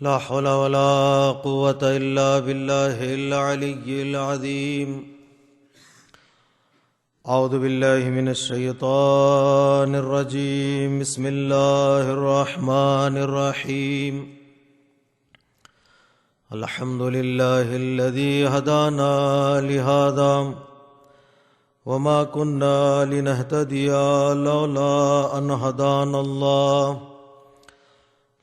لا حول ولا قوة إلا بالله العلي العظيم. أعوذ بالله من الشيطان الرجيم. بسم الله الرحمن الرحيم. الحمد لله الذي هدانا لهذا وما كنا لنهتدي لولا أن هدانا الله.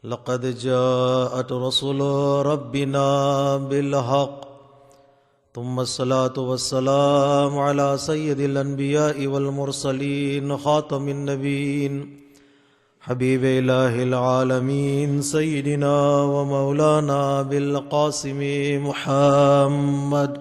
لقد جاءت رسل ربنا بالحق ثم الصلاة والسلام على سيد الأنبياء والمرسلين خاتم النبيين حبيب إله العالمين سيدنا ومولانا بالقاسم محمد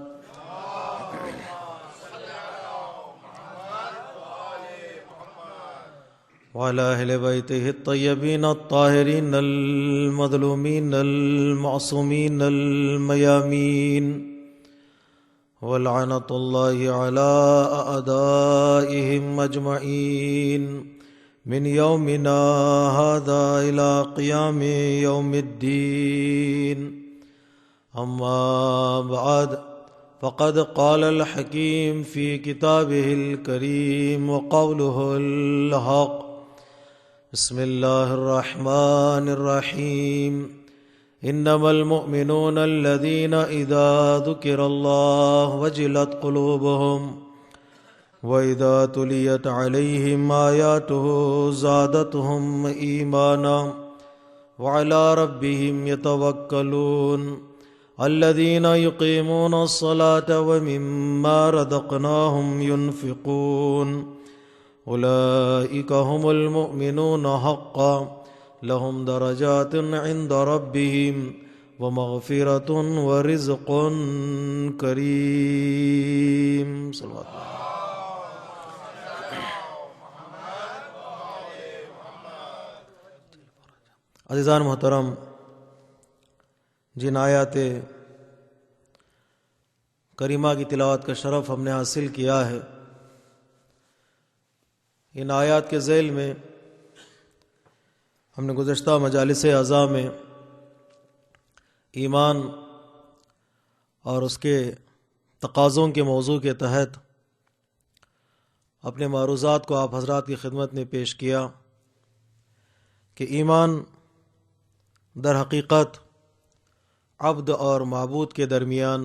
وعلى أهل بيته الطيبين الطاهرين المظلومين المعصومين الميامين ولعنة الله على أعدائهم أجمعين من يومنا هذا إلى قيام يوم الدين. أما بعد، فقد قال الحكيم في كتابه الكريم وقوله الحق. بسم الله الرحمن الرحيم. إنما المؤمنون الذين إذا ذكر الله وجلت قلوبهم وإذا تليت عليهم آياته زادتهم إيمانا وعلى ربهم يتوكلون الذين يقيمون الصلاة ومما رزقناهم ينفقون أولئك هم المؤمنون حقا لهم درجات عند ربهم ومغفرة ورزق كريم. صلوات اللہ. عزیزان محترم، جن آیات کریمہ کی تلاوت کا شرف ہم نے حاصل کیا ہے، ان آیات کے ذیل میں ہم نے گزشتہ مجالس اعضاء میں ایمان اور اس کے تقاضوں کے موضوع کے تحت اپنے معروضات کو آپ حضرات کی خدمت میں پیش کیا کہ ایمان در حقیقت عبد اور معبود کے درمیان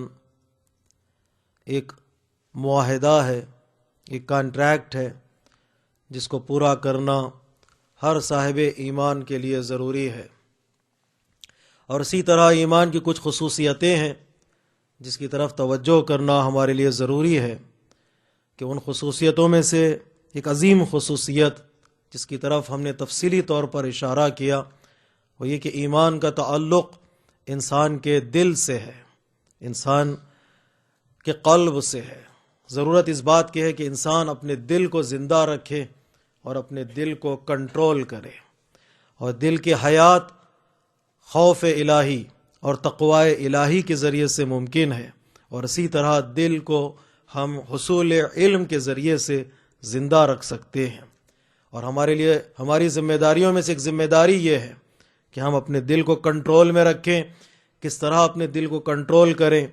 ایک معاہدہ ہے، ایک کانٹریکٹ ہے جس کو پورا کرنا ہر صاحب ایمان کے لیے ضروری ہے. اور اسی طرح ایمان کی کچھ خصوصیتیں ہیں جس کی طرف توجہ کرنا ہمارے لیے ضروری ہے کہ ان خصوصیتوں میں سے ایک عظیم خصوصیت جس کی طرف ہم نے تفصیلی طور پر اشارہ کیا وہ یہ کہ ایمان کا تعلق انسان کے دل سے ہے، انسان کے قلب سے ہے. ضرورت اس بات کی ہے کہ انسان اپنے دل کو زندہ رکھے اور اپنے دل کو کنٹرول کرے، اور دل کی حیات خوف الہی اور تقوی الہی کے ذریعے سے ممکن ہے، اور اسی طرح دل کو ہم حصول علم کے ذریعے سے زندہ رکھ سکتے ہیں. اور ہمارے لیے ہماری ذمہ داریوں میں سے ایک ذمہ داری یہ ہے کہ ہم اپنے دل کو کنٹرول میں رکھیں. کس طرح اپنے دل کو کنٹرول کریں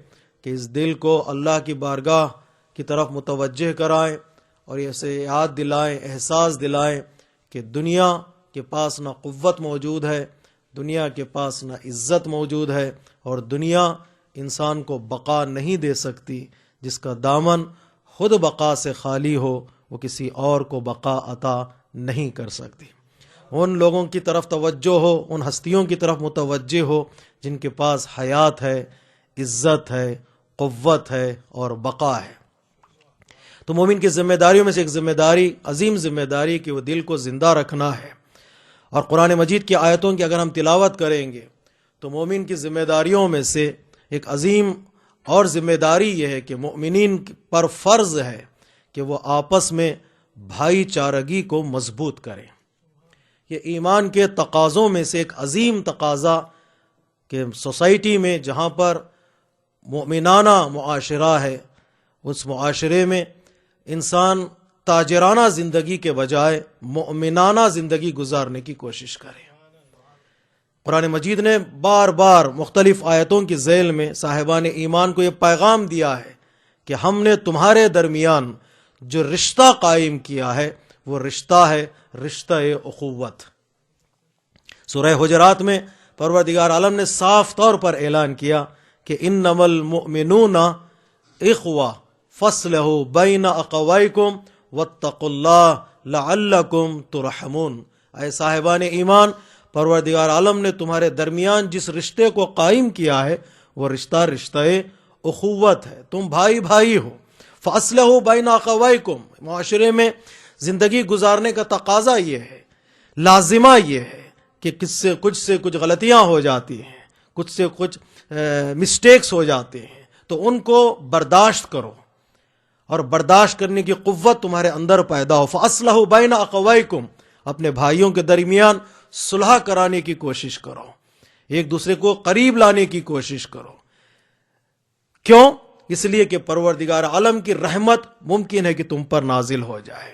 کہ اس دل کو اللہ کی بارگاہ کی طرف متوجہ کرائیں اور اسے یاد دلائیں، احساس دلائیں کہ دنیا کے پاس نہ قوت موجود ہے، دنیا کے پاس نہ عزت موجود ہے، اور دنیا انسان کو بقا نہیں دے سکتی. جس کا دامن خود بقا سے خالی ہو وہ کسی اور کو بقا عطا نہیں کر سکتی. ان لوگوں کی طرف توجہ ہو، ان ہستیوں کی طرف متوجہ ہو جن کے پاس حیات ہے، عزت ہے، قوت ہے اور بقا ہے. تو مومن کی ذمہ داریوں میں سے ایک ذمہ داری، عظیم ذمہ داری کہ وہ دل کو زندہ رکھنا ہے. اور قرآن مجید کی آیتوں کی اگر ہم تلاوت کریں گے تو مومن کی ذمہ داریوں میں سے ایک عظیم اور ذمہ داری یہ ہے کہ مومنین پر فرض ہے کہ وہ آپس میں بھائی چارگی کو مضبوط کریں. یہ ایمان کے تقاضوں میں سے ایک عظیم تقاضا کہ سوسائٹی میں جہاں پر مومنانہ معاشرہ ہے اس معاشرے میں انسان تاجرانہ زندگی کے بجائے مومنانہ زندگی گزارنے کی کوشش کرے. قرآن مجید نے بار بار مختلف آیتوں کی ذیل میں صاحبان ایمان کو یہ پیغام دیا ہے کہ ہم نے تمہارے درمیان جو رشتہ قائم کیا ہے وہ رشتہ ہے رشتہ اخوت۔ سورہ حجرات میں پروردگار عالم نے صاف طور پر اعلان کیا کہ انما المؤمنون اخوہ فاصلحوا بین اخویکم واتقوا اللہ لعلکم ترحمون۔ اے صاحبان ایمان، پروردگار عالم نے تمہارے درمیان جس رشتے کو قائم کیا ہے وہ رشتہ اخوت ہے، تم بھائی بھائی ہو۔ فاصلحوا بین اخویکم، معاشرے میں زندگی گزارنے کا تقاضا یہ ہے، لازمہ یہ ہے کہ کچھ سے کچھ غلطیاں ہو جاتی ہیں، کچھ سے کچھ مسٹیکس ہو جاتے ہیں، تو ان کو برداشت کرو اور برداشت کرنے کی قوت تمہارے اندر پیدا ہو۔ فاصلحوا بین اخویکم، اپنے بھائیوں کے درمیان صلح کرانے کی کوشش کرو، ایک دوسرے کو قریب لانے کی کوشش کرو۔ کیوں؟ اس لیے کہ پروردگار عالم کی رحمت ممکن ہے کہ تم پر نازل ہو جائے۔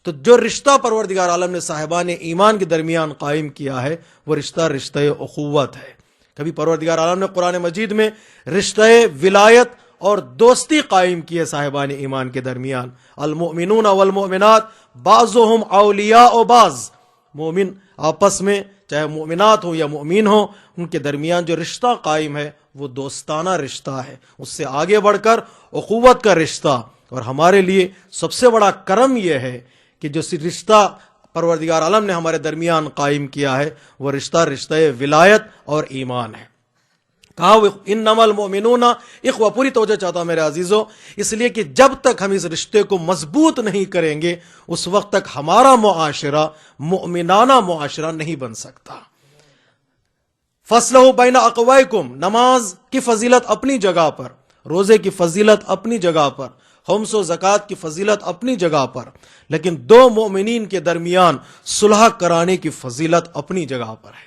تو جو رشتہ پروردگار عالم نے صاحبان ایمان کے درمیان قائم کیا ہے وہ رشتہ اخوت ہے۔ کبھی پروردگار عالم نے قرآن مجید میں رشتہ ولایت اور دوستی قائم کی ہے صاحبان ایمان کے درمیان۔ المؤمنون والمؤمنات بعضهم اولیاء بعض، مومن آپس میں چاہے مومنات ہو یا مومن ہو، ان کے درمیان جو رشتہ قائم ہے وہ دوستانہ رشتہ ہے، اس سے آگے بڑھ کر اخوت کا رشتہ۔ اور ہمارے لیے سب سے بڑا کرم یہ ہے کہ جو رشتہ پروردگار عالم نے ہمارے درمیان قائم کیا ہے وہ رشتہ ولایت اور ایمان ہے۔ کہا انما المؤمنون اخوہ، پوری توجہ چاہتا ہوں میرے عزیزو، اس لیے کہ جب تک ہم اس رشتے کو مضبوط نہیں کریں گے اس وقت تک ہمارا معاشرہ مؤمنانہ معاشرہ نہیں بن سکتا۔ فاصلحوا بین اخویکم، نماز کی فضیلت اپنی جگہ پر، روزے کی فضیلت اپنی جگہ پر، خمس و زکوٰۃ کی فضیلت اپنی جگہ پر، لیکن دو مومنین کے درمیان صلح کرانے کی فضیلت اپنی جگہ پر ہے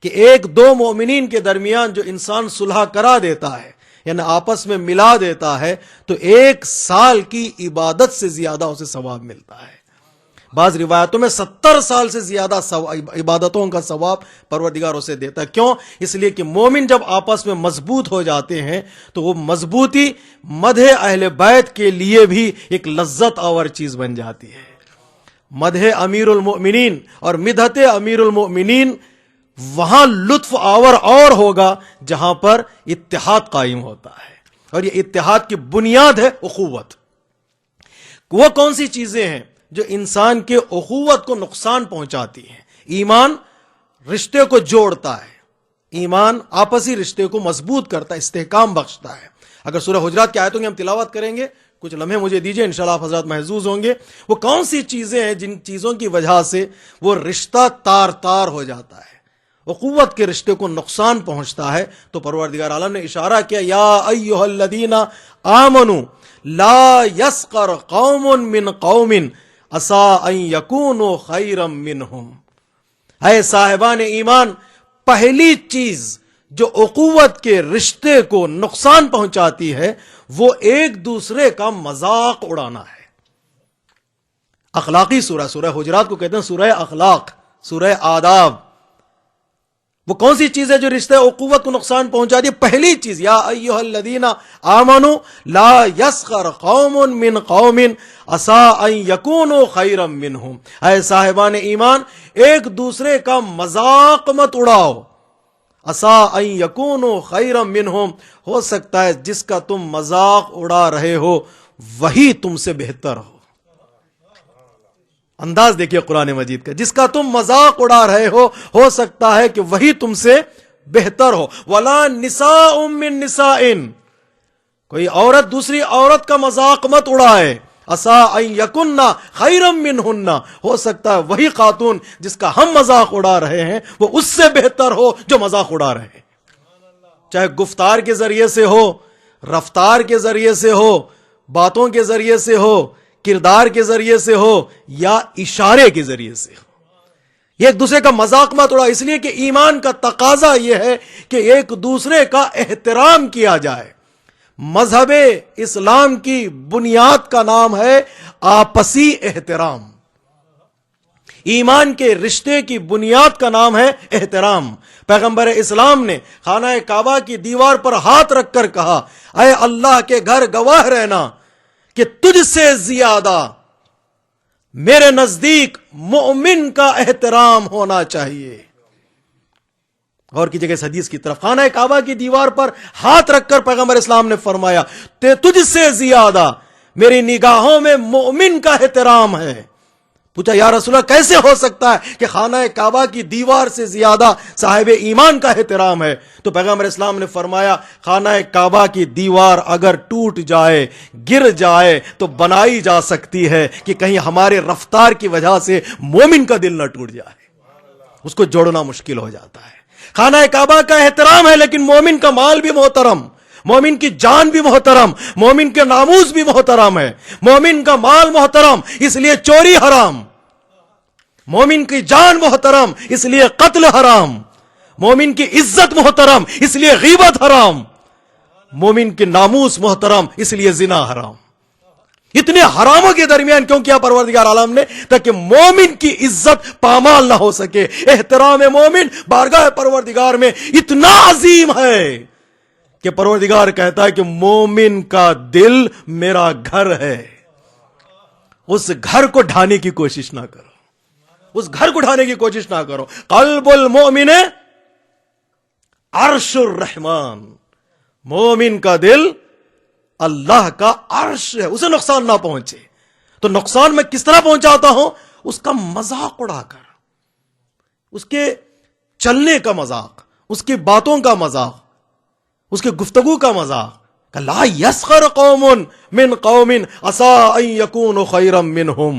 کہ ایک دو مومنین کے درمیان جو انسان صلح کرا دیتا ہے یعنی آپس میں ملا دیتا ہے تو 1 سال کی عبادت سے زیادہ اسے ثواب ملتا ہے۔ بعض روایتوں میں 70 سال سے زیادہ عبادتوں کا ثواب پروردگار اسے دیتا ہے۔ کیوں؟ اس لیے کہ مومن جب آپس میں مضبوط ہو جاتے ہیں تو وہ مضبوطی مدح اہل بیت کے لیے بھی ایک لذت آور چیز بن جاتی ہے۔ مدح امیر المؤمنین اور مدحت امیر المؤمنین وہاں لطف آور اور ہوگا جہاں پر اتحاد قائم ہوتا ہے، اور یہ اتحاد کی بنیاد ہے اخوت۔ وہ کون سی چیزیں ہیں جو انسان کے اخوت کو نقصان پہنچاتی ہیں؟ ایمان رشتے کو جوڑتا ہے، ایمان آپسی رشتے کو مضبوط کرتا ہے، استحکام بخشتا ہے۔ اگر سورہ حجرات کی آیتوں کی ہم تلاوت کریں گے، کچھ لمحے مجھے دیجئے، انشاءاللہ آپ حضرات محظوظ ہوں گے۔ وہ کون سی چیزیں ہیں جن چیزوں کی وجہ سے وہ رشتہ تار تار ہو جاتا ہے، اخوت کے رشتے کو نقصان پہنچتا ہے؟ تو پروردگار عالم نے اشارہ کیا، یا ایھا الذین آمنوا لا یسخر قوم من قوم عسیٰ ان یکونوا خیرا منہم۔ اے صاحبان ایمان، پہلی چیز جو اخوت کے رشتے کو نقصان پہنچاتی ہے وہ ایک دوسرے کا مذاق اڑانا ہے۔ اخلاقی سورہ حجرات کو کہتے ہیں سورہ اخلاق، سورہ آداب۔ وہ کون سی چیز ہے جو رشتے اخوت کو نقصان پہنچاتی ہے؟ پہلی چیز، یا ایھا الذین آمنوا لا یسخر قوم من قوم عسیٰ ان یکونوا خیرا منہم۔ اے صاحبان ایمان، ایک دوسرے کا مذاق مت اڑاؤ۔ عسیٰ ان یکونوا خیرا منہم، ہو سکتا ہے جس کا تم مذاق اڑا رہے ہو وہی تم سے بہتر ہو۔ انداز دیکھیے قرآن مجید کا، جس کا تم مذاق اڑا رہے ہو سکتا ہے کہ وہی تم سے بہتر ہو۔ وَلَا نِسَاءٌ مِّن نِسَاءٍ، کوئی عورت دوسری عورت کا مذاق مت اڑائے۔ عَسَىٰ أَن يَكُنَّ خَيْرًا مِّنْهُنَّ، ہو سکتا ہے وہی خاتون جس کا ہم مذاق اڑا رہے ہیں وہ اس سے بہتر ہو جو مذاق اڑا رہے ہیں، چاہے گفتار کے ذریعے سے ہو، رفتار کے ذریعے سے ہو، باتوں کے ذریعے سے ہو، کردار کے ذریعے سے ہو یا اشارے کے ذریعے سے ہو۔ یہ ایک دوسرے کا مذاق مت اڑا، اس لیے کہ ایمان کا تقاضا یہ ہے کہ ایک دوسرے کا احترام کیا جائے۔ مذہب اسلام کی بنیاد کا نام ہے آپسی احترام۔ ایمان کے رشتے کی بنیاد کا نام ہے احترام. پیغمبر اسلام نے خانہ کعبہ کی دیوار پر ہاتھ رکھ کر کہا، اے اللہ کے گھر گواہ رہنا کہ تجھ سے زیادہ میرے نزدیک مومن کا احترام ہونا چاہیے. غور کیجیے اس حدیث کی طرف. خانہ کعبہ کی دیوار پر ہاتھ رکھ کر پیغمبر اسلام نے فرمایا تجھ سے زیادہ میری نگاہوں میں مومن کا احترام ہے. پوچھا یا رسول اللہ کیسے ہو سکتا ہے کہ خانہ کعبہ کی دیوار سے زیادہ صاحب ایمان کا احترام ہے؟ تو پیغمبر اسلام نے فرمایا خانہ کعبہ کی دیوار اگر ٹوٹ جائے، گر جائے تو بنائی جا سکتی ہے کہ کہیں ہمارے رفتار کی وجہ سے مومن کا دل نہ ٹوٹ جائے. اس کو جوڑنا مشکل ہو جاتا ہے. خانہ کعبہ کا احترام ہے لیکن مومن کا مال بھی محترم، مومن کی جان بھی محترم، مومن کے ناموس بھی محترم ہے. مومن کا مال محترم اس لیے چوری حرام، مومن کی جان محترم اس لیے قتل حرام، مومن کی عزت محترم اس لیے غیبت حرام، مومن کے ناموس محترم اس لیے زنا حرام. اتنے حراموں کے درمیان کیوں کیا پروردگار عالم نے؟ تاکہ مومن کی عزت پامال نہ ہو سکے. احترام مومن بارگاہ پروردگار میں اتنا عظیم ہے کہ پروردگار کہتا ہے کہ مومن کا دل میرا گھر ہے. اس گھر کو ڈھانے کی کوشش نہ کرو، اس گھر کو ڈھانے کی کوشش نہ کرو. قلب المؤمن عرش الرحمن، مومن کا دل اللہ کا عرش ہے، اسے نقصان نہ پہنچے. تو نقصان میں کس طرح پہنچاتا ہوں؟ اس کا مذاق اڑا کر، اس کے چلنے کا مذاق، اس کی باتوں کا مذاق، اس کے گفتگو کا مذاق. لا یسخر قوم من قوم عسى ان يكونوا خيرا منهم.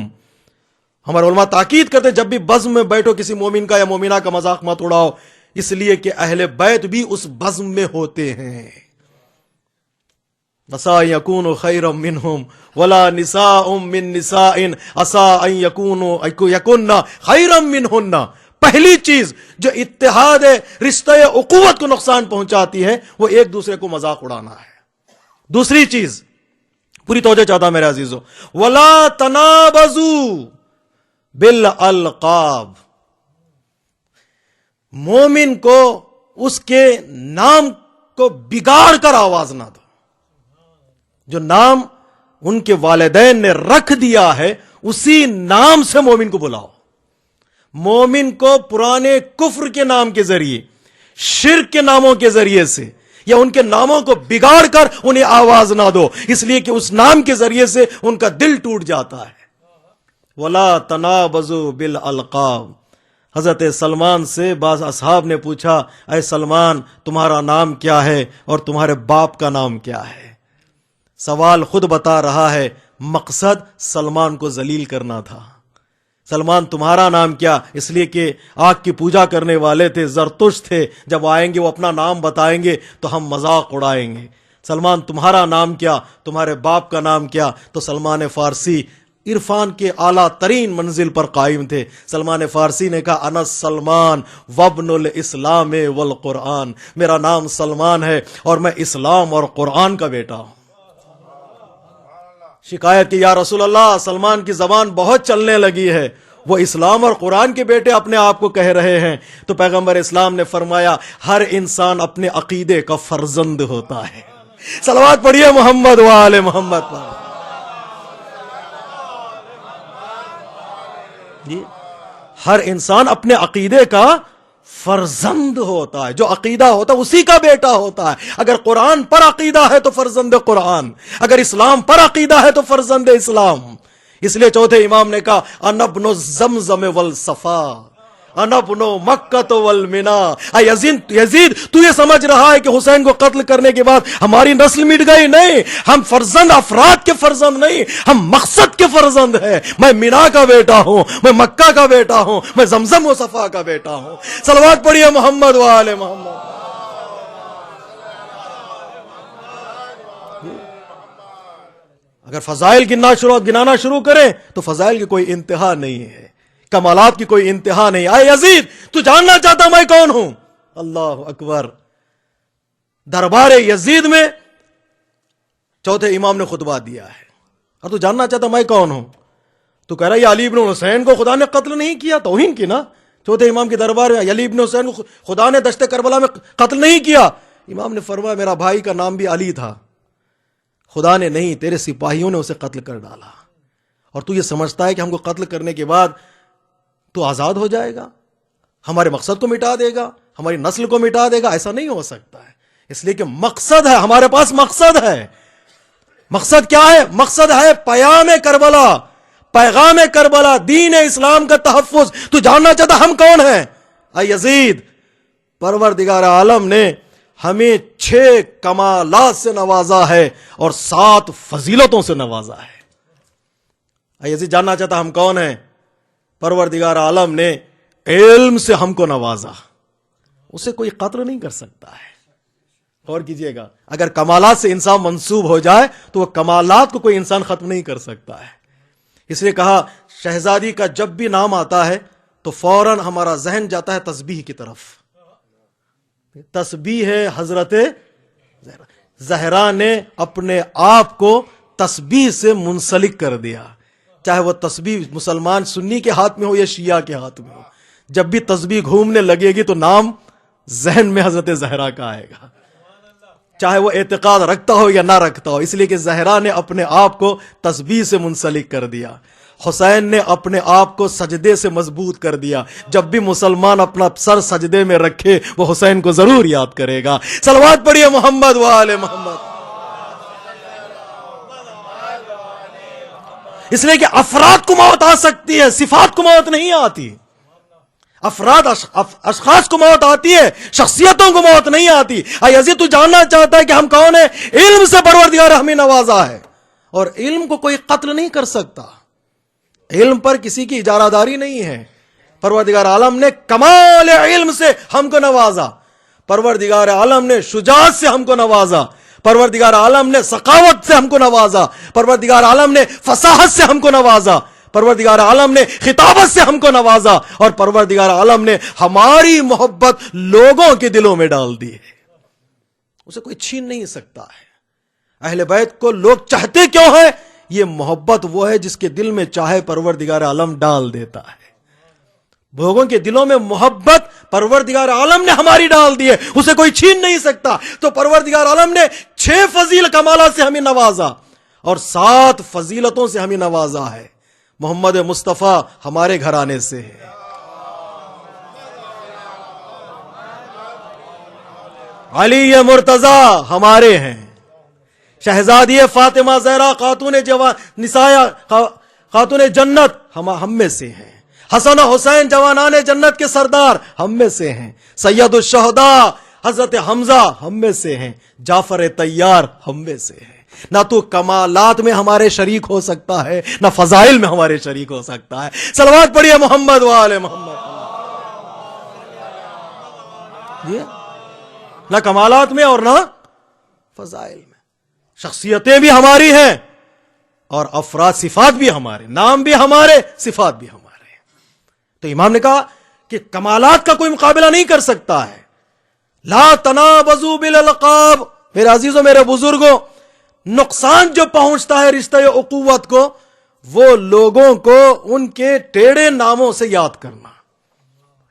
ہمارے علماء تاکید کرتے جب بھی بزم میں بیٹھو کسی مومن کا یا مومنہ کا مذاق مت اڑاؤ، اس لیے کہ اہل بیت بھی اس بزم میں ہوتے ہیں. عسى ان يكونوا خيرا منهم ولا نساء من نساء عسى ان يكن خيرا منهن. پہلی چیز جو اتحاد رشتہ اخوت کو نقصان پہنچاتی ہے وہ ایک دوسرے کو مذاق اڑانا ہے. دوسری چیز پوری توجہ چاہتا میرے عزیزو، ولا تنابزوا بالالقاب. مومن کو اس کے نام کو بگاڑ کر آواز نہ دو. جو نام ان کے والدین نے رکھ دیا ہے اسی نام سے مومن کو بلاؤ. مومن کو پرانے کفر کے نام کے ذریعے، شرک کے ناموں کے ذریعے سے یا ان کے ناموں کو بگاڑ کر انہیں آواز نہ دو، اس لیے کہ اس نام کے ذریعے سے ان کا دل ٹوٹ جاتا ہے. ولا تنابزوا بالالقاب. حضرت سلمان سے بعض اصحاب نے پوچھا، اے سلمان تمہارا نام کیا ہے اور تمہارے باپ کا نام کیا ہے؟ سوال خود بتا رہا ہے، مقصد سلمان کو ذلیل کرنا تھا. سلمان تمہارا نام کیا؟ اس لیے کہ آگ کی پوجا کرنے والے تھے، زرتشت تھے، جب آئیں گے وہ اپنا نام بتائیں گے تو ہم مذاق اڑائیں گے. سلمان تمہارا نام کیا؟ تمہارے باپ کا نام کیا؟ تو سلمان فارسی عرفان کے اعلیٰ ترین منزل پر قائم تھے. سلمان فارسی نے کہا انا سلمان وابن الاسلام والقرآن. میرا نام سلمان ہے اور میں اسلام اور قرآن کا بیٹا ہوں. شکایت کی یا رسول اللہ سلمان کی زبان بہت چلنے لگی ہے، وہ اسلام اور قرآن کے بیٹے اپنے آپ کو کہہ رہے ہیں. تو پیغمبر اسلام نے فرمایا ہر انسان اپنے عقیدے کا فرزند ہوتا ہے. صلوات پڑھیے محمد وآل محمد پر. جی ہر انسان اپنے عقیدے کا فرزند ہوتا ہے. جو عقیدہ ہوتا ہے اسی کا بیٹا ہوتا ہے. اگر قرآن پر عقیدہ ہے تو فرزند قرآن، اگر اسلام پر عقیدہ ہے تو فرزند اسلام. اس لیے چوتھے امام نے کہا انا ابن الزمزم والصفا انا ابن مکہ والمنا. یزید تو یہ سمجھ رہا ہے کہ حسین کو قتل کرنے کے بعد ہماری نسل مٹ گئی؟ نہیں، ہم فرزند افراد کے فرزند نہیں، ہم مقصد کے فرزند ہیں. میں مینا کا بیٹا ہوں، میں مکہ کا بیٹا ہوں، میں زمزم و صفا کا بیٹا ہوں. صلوات پڑھیے محمد و آل محمد. اگر فضائل گنانا شروع کریں تو فضائل کی کوئی انتہا نہیں ہے، کمالات کی کوئی انتہا نہیں. اے یزید تو جاننا چاہتا میں کون ہوں؟ اللہ اکبر. دربار یزید میں چوتھے امام نے خطبہ دیا ہے اور تو جاننا چاہتا میں کون ہوں؟ تو کہہ رہا ہے علی ابن حسین کو خدا نے قتل نہیں کیا، توہین کی نا چوتھے امام کے دربار میں، علی ابن حسین کو خدا نے دشت کربلا میں قتل نہیں کیا۔ امام نے فرمایا میرا بھائی کا نام بھی علی تھا، خدا نے نہیں، تیرے سپاہیوں نے اسے قتل کر ڈالا، اور تو یہ سمجھتا ہے کہ ہم کو قتل کرنے کے بعد تو آزاد ہو جائے گا، ہمارے مقصد کو مٹا دے گا، ہماری نسل کو مٹا دے گا؟ ایسا نہیں ہو سکتا ہے، اس لیے کہ مقصد ہے، ہمارے پاس مقصد ہے۔ مقصد کیا ہے؟ مقصد ہے پیام کربلا، پیغام کربلا، دین اسلام کا تحفظ۔ تو جاننا چاہتا ہم کون ہیں؟ اے یزید، پروردگار عالم نے ہمیں 6 کمالات سے نوازا ہے اور 7 فضیلتوں سے نوازا ہے۔ اے یزید، جاننا چاہتا ہم کون ہیں؟ پروردگار عالم نے علم سے ہم کو نوازا، اسے کوئی قتل نہیں کر سکتا ہے۔ غور کیجئے گا، اگر کمالات سے انسان منسوب ہو جائے تو وہ کمالات کو کوئی انسان ختم نہیں کر سکتا ہے۔ اس لیے کہا شہزادی کا جب بھی نام آتا ہے تو فوراً ہمارا ذہن جاتا ہے تسبیح کی طرف۔ تسبیح ہے حضرت زہرا نے اپنے آپ کو تسبیح سے منسلک کر دیا، چاہے وہ تسبیح مسلمان سنی کے ہاتھ میں ہو یا شیعہ کے ہاتھ میں ہو، جب بھی تسبیح گھومنے لگے گی تو نام ذہن میں حضرت زہرا کا آئے گا، چاہے وہ اعتقاد رکھتا ہو یا نہ رکھتا ہو۔ اس لیے کہ زہرا نے اپنے آپ کو تسبیح سے منسلک کر دیا، حسین نے اپنے آپ کو سجدے سے مضبوط کر دیا۔ جب بھی مسلمان اپنا سر سجدے میں رکھے وہ حسین کو ضرور یاد کرے گا۔ صلوات پڑھیے محمد و آل محمد۔ اس لیے کہ افراد کو موت آ سکتی ہے، صفات کو موت نہیں آتی۔ افراد اشخاص کو موت آتی ہے، شخصیتوں کو موت نہیں آتی۔ اے عزیز، تو جاننا چاہتا ہے کہ ہم کون ہیں؟ علم سے پروردگار ہمیں نوازا ہے، اور علم کو کوئی قتل نہیں کر سکتا، علم پر کسی کی اجارہ داری نہیں ہے۔ پروردگار عالم نے کمال علم سے ہم کو نوازا، پروردگار عالم نے شجاعت سے ہم کو نوازا، پروردگار عالم نے سخاوت سے ہم کو نوازا، پروردگار عالم نے فصاحت سے ہم کو نوازا، پروردگار عالم نے خطابت سے ہم کو نوازا، اور پروردگار عالم نے ہماری محبت لوگوں کے دلوں میں ڈال دی ہے، اسے کوئی چھین نہیں سکتا ہے۔ اہل بیت کو لوگ چاہتے کیوں ہیں؟ یہ محبت وہ ہے جس کے دل میں چاہے پروردگار عالم ڈال دیتا ہے۔ لوگوں کے دلوں میں محبت پروردگار عالم نے ہماری ڈال دی ہے، اسے کوئی چھین نہیں سکتا۔ تو پروردگار عالم نے 6 فضیل کمالات سے ہمیں نوازا اور 7 فضیلتوں سے ہمیں نوازا ہے۔ محمد مصطفیٰ ہمارے گھرانے سے ہے، علی مرتضی ہمارے ہیں، شہزادی فاطمہ زہرا خاتون جنت ہم میں سے ہیں، حسن و حسین جوانان جنت کے سردار ہم میں سے ہیں، سید الشہداء حضرت حمزہ ہم میں سے ہیں، جعفر طیار ہم میں سے ہیں۔ نہ تو کمالات میں ہمارے شریک ہو سکتا ہے، نہ فضائل میں ہمارے شریک ہو سکتا ہے۔ صلوات پڑھیے محمد و آل محمد۔ نہ کمالات میں اور نہ فضائل میں، شخصیتیں بھی ہماری ہیں اور افراد صفات بھی ہمارے، نام بھی ہمارے، صفات بھی ہمارے۔ تو امام نے کہا کہ کمالات کا کوئی مقابلہ نہیں کر سکتا ہے۔ لا تنابزوا بالالقاب، میرے عزیزوں، میرے بزرگوں، نقصان جو پہنچتا ہے رشتہ اخوت کو، وہ لوگوں کو ان کے ٹیڑے ناموں سے یاد کرنا۔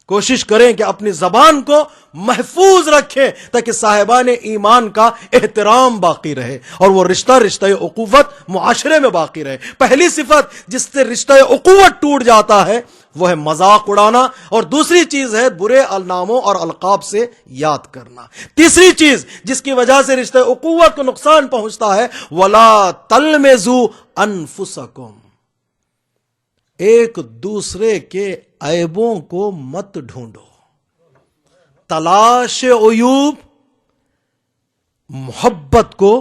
کوشش کریں کہ اپنی زبان کو محفوظ رکھیں تاکہ صاحبان ایمان کا احترام باقی رہے اور وہ رشتہ اخوت معاشرے میں باقی رہے۔ پہلی صفت جس سے رشتہ اخوت ٹوٹ جاتا ہے وہ ہے مذاق اڑانا، اور دوسری چیز ہے برے ناموں اور القاب سے یاد کرنا۔ تیسری چیز جس کی وجہ سے رشتہ اخوت کو نقصان پہنچتا ہے، وَلَا تَلْمِزُوا أَنفُسَكُمْ، ایک دوسرے کے عیبوں کو مت ڈھونڈو۔ تلاش عیوب محبت کو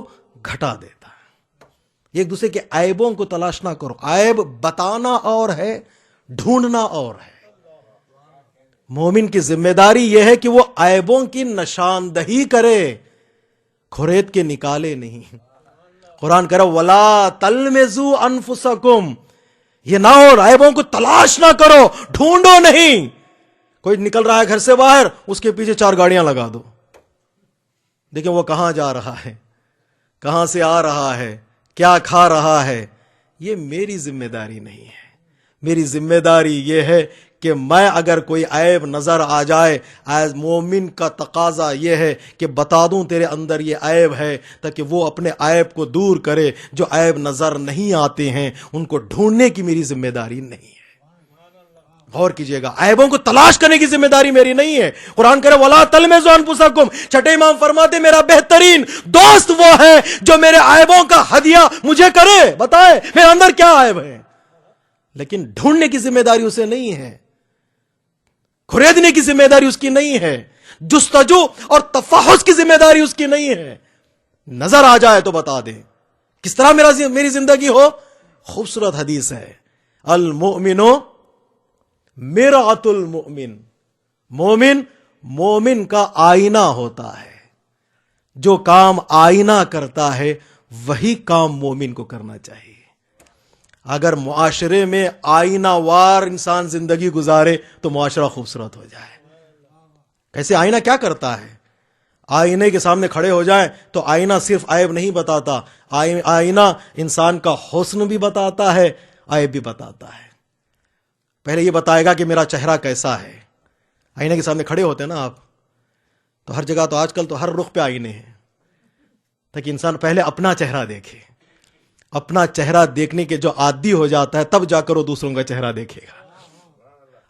گھٹا دیتا ہے۔ ایک دوسرے کے عیبوں کو تلاش نہ کرو، عیب بتانا اور ہے، ڈھونڈنا اور ہے۔ مومن کی ذمہ داری یہ ہے کہ وہ عیبوں کی نشاندہی کرے، کھرید کے نکالے نہیں۔ قرآن کہہ رہا وَلَا تَلْمِزُوا أَنفُسَكُمْ، یہ نہ ہو، عیبوں کو تلاش نہ کرو، ڈھونڈو نہیں۔ کوئی نکل رہا ہے گھر سے باہر، اس کے پیچھے 4 گاڑیاں لگا دو، دیکھیں وہ کہاں جا رہا ہے، کہاں سے آ رہا ہے، کیا کھا رہا ہے۔ یہ میری ذمہ داری نہیں ہے۔ میری ذمہ داری یہ ہے کہ میں اگر کوئی عیب نظر آ جائے، ایز مومن کا تقاضا یہ ہے کہ بتا دوں تیرے اندر یہ عیب ہے، تاکہ وہ اپنے عیب کو دور کرے۔ جو عیب نظر نہیں آتے ہیں ان کو ڈھونڈنے کی میری ذمہ داری نہیں ہے۔ غور کیجئے گا، عیبوں کو تلاش کرنے کی ذمہ داری میری نہیں ہے۔ قرآن کرے وَلَا تَلْمِزُوا أَنفُسَكُمْ، چھٹے امام فرماتے میرا بہترین دوست وہ ہے جو میرے عیبوں کا ہدیہ مجھے کرے، بتائے میرے اندر کیا عیب ہے، لیکن ڈھونڈنے کی ذمہ داری اسے نہیں ہے، کھریدنے کی ذمہ داری اس کی نہیں ہے، جستجو اور تفحص کی ذمہ داری اس کی نہیں ہے۔ نظر آ جائے تو بتا دے۔ کس طرح میری زندگی ہو؟ خوبصورت حدیث ہے، المؤمن مرآۃ المؤمن، مومن کا آئینہ ہوتا ہے۔ جو کام آئینہ کرتا ہے وہی کام مومن کو کرنا چاہیے۔ اگر معاشرے میں آئینہ وار انسان زندگی گزارے تو معاشرہ خوبصورت ہو جائے۔ کیسے؟ آئینہ کیا کرتا ہے؟ آئینے کے سامنے کھڑے ہو جائیں تو آئینہ صرف عیب نہیں بتاتا، آئینہ انسان کا حسن بھی بتاتا ہے، عیب بھی بتاتا ہے۔ پہلے یہ بتائے گا کہ میرا چہرہ کیسا ہے۔ آئینے کے سامنے کھڑے ہوتے ہیں نا آپ، تو ہر جگہ، تو آج کل تو ہر رخ پہ آئینے ہیں، تاکہ انسان پہلے اپنا چہرہ دیکھے۔ اپنا چہرہ دیکھنے کے جو عادی ہو جاتا ہے تب جا کر وہ دوسروں کا چہرہ دیکھے گا۔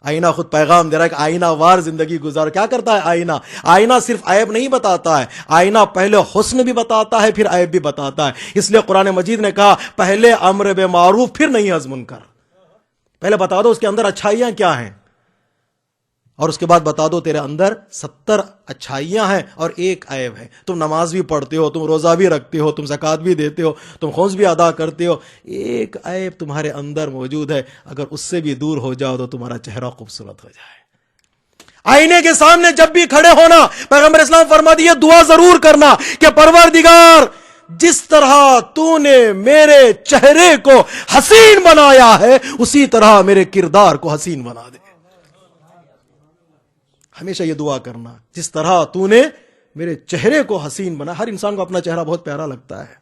آئینہ خود پیغام دے رہا ہے کہ آئینہ وار زندگی گزار۔ کیا کرتا ہے آئینہ؟ آئینہ صرف عیب نہیں بتاتا ہے، آئینہ پہلے حسن بھی بتاتا ہے، پھر عیب بھی بتاتا ہے۔ اس لیے قرآن مجید نے کہا پہلے امر بالمعروف پھر نہی عن المنکر۔ پہلے بتا دو اس کے اندر اچھائیاں کیا ہیں، اور اس کے بعد بتا دو تیرے اندر 70 اچھائیاں ہیں اور ایک عیب ہے۔ تم نماز بھی پڑھتے ہو، تم روزہ بھی رکھتے ہو، تم زکوٰۃ بھی دیتے ہو، تم خمس بھی ادا کرتے ہو، ایک عیب تمہارے اندر موجود ہے، اگر اس سے بھی دور ہو جاؤ تو تمہارا چہرہ خوبصورت ہو جائے۔ آئینے کے سامنے جب بھی کھڑے ہونا، پیغمبر اسلام فرما دیے دعا ضرور کرنا کہ پروردگار جس طرح تو نے میرے چہرے کو حسین بنایا ہے اسی طرح میرے کردار کو حسین بنا دے۔ ہمیشہ یہ دعا کرنا، جس طرح تو نے میرے چہرے کو حسین بنا۔ ہر انسان کو اپنا چہرہ بہت پیارا لگتا ہے،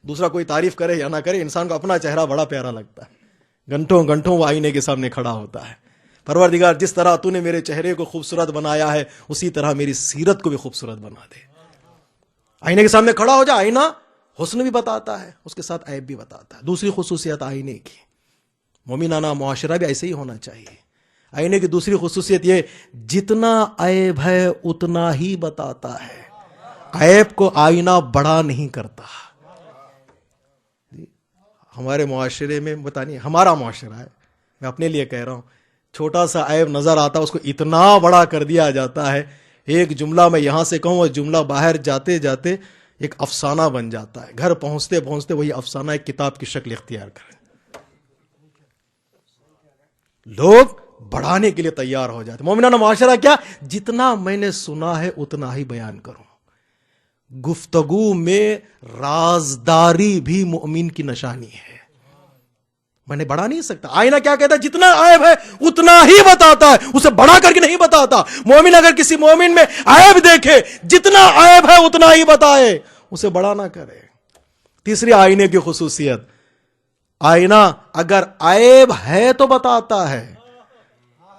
دوسرا کوئی تعریف کرے یا نہ کرے، انسان کو اپنا چہرہ بڑا پیارا لگتا ہے۔ گھنٹوں گھنٹوں وہ آئینے کے سامنے کھڑا ہوتا ہے، پروردگار جس طرح تو نے میرے چہرے کو خوبصورت بنایا ہے اسی طرح میری سیرت کو بھی خوبصورت بنا دے۔ آئینے کے سامنے کھڑا ہو جا، آئینہ حسن بھی بتاتا ہے، اس کے ساتھ عیب بھی بتاتا ہے۔ دوسری خصوصیت آئینے کی، مومنانہ معاشرہ بھی ایسے ہی ہونا چاہیے۔ آئینے کی دوسری خصوصیت یہ، جتنا عیب ہے اتنا ہی بتاتا ہے، عیب کو آئینہ بڑا نہیں کرتا۔ ہمارے معاشرے میں بتانی، ہمارا معاشرہ ہے، میں اپنے لیے کہہ رہا ہوں، چھوٹا سا عیب نظر آتا ہے اس کو اتنا بڑا کر دیا جاتا ہے۔ ایک جملہ میں یہاں سے کہوں، وہ جملہ باہر جاتے جاتے ایک افسانہ بن جاتا ہے، گھر پہنچتے پہنچتے وہی افسانہ ایک کتاب کی شکل اختیار کرے۔ لوگ بڑھانے کے لیے تیار ہو جاتے۔ مومنانہ معاشرہ کیا؟ جتنا میں نے سنا ہے اتنا ہی بیان کروں۔ گفتگو میں رازداری بھی مومن کی نشانی ہے، میں نے بڑھا نہیں سکتا۔ آئینہ کیا کہتا ہے؟ جتنا عیب ہے اتنا ہی بتاتا ہے، اسے بڑھا کر کے نہیں بتاتا۔ مومن اگر کسی مومن میں عیب دیکھے، جتنا عیب ہے اتنا ہی بتائے، اسے بڑا نہ کرے۔ تیسری آئینے کی خصوصیت، آئینہ اگر عیب ہے تو بتاتا ہے،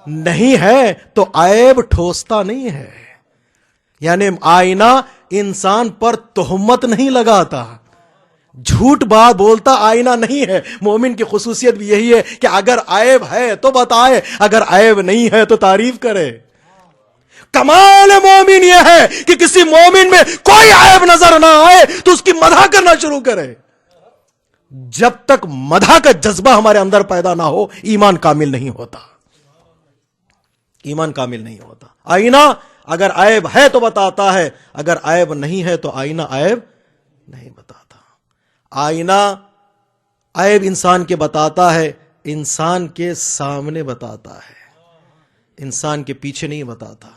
نہیں ہے تو عیب ٹھوستا نہیں ہے۔ یعنی آئینہ انسان پر تہمت نہیں لگاتا، جھوٹ بات بولتا آئینہ نہیں ہے۔ مومن کی خصوصیت بھی یہی ہے کہ اگر عیب ہے تو بتائے، اگر عیب نہیں ہے تو تعریف کرے۔ کمال مومن یہ ہے کہ کسی مومن میں کوئی عیب نظر نہ آئے تو اس کی مدح کرنا شروع کرے۔ جب تک مدح کا جذبہ ہمارے اندر پیدا نہ ہو، ایمان کامل نہیں ہوتا، ایمان کامل نہیں ہوتا۔ آئینہ اگر عیب ہے تو بتاتا ہے، اگر عیب نہیں ہے تو آئینہ عیب نہیں بتاتا۔ آئینہ عیب انسان کے بتاتا ہے، انسان کے سامنے بتاتا ہے، انسان کے پیچھے نہیں بتاتا۔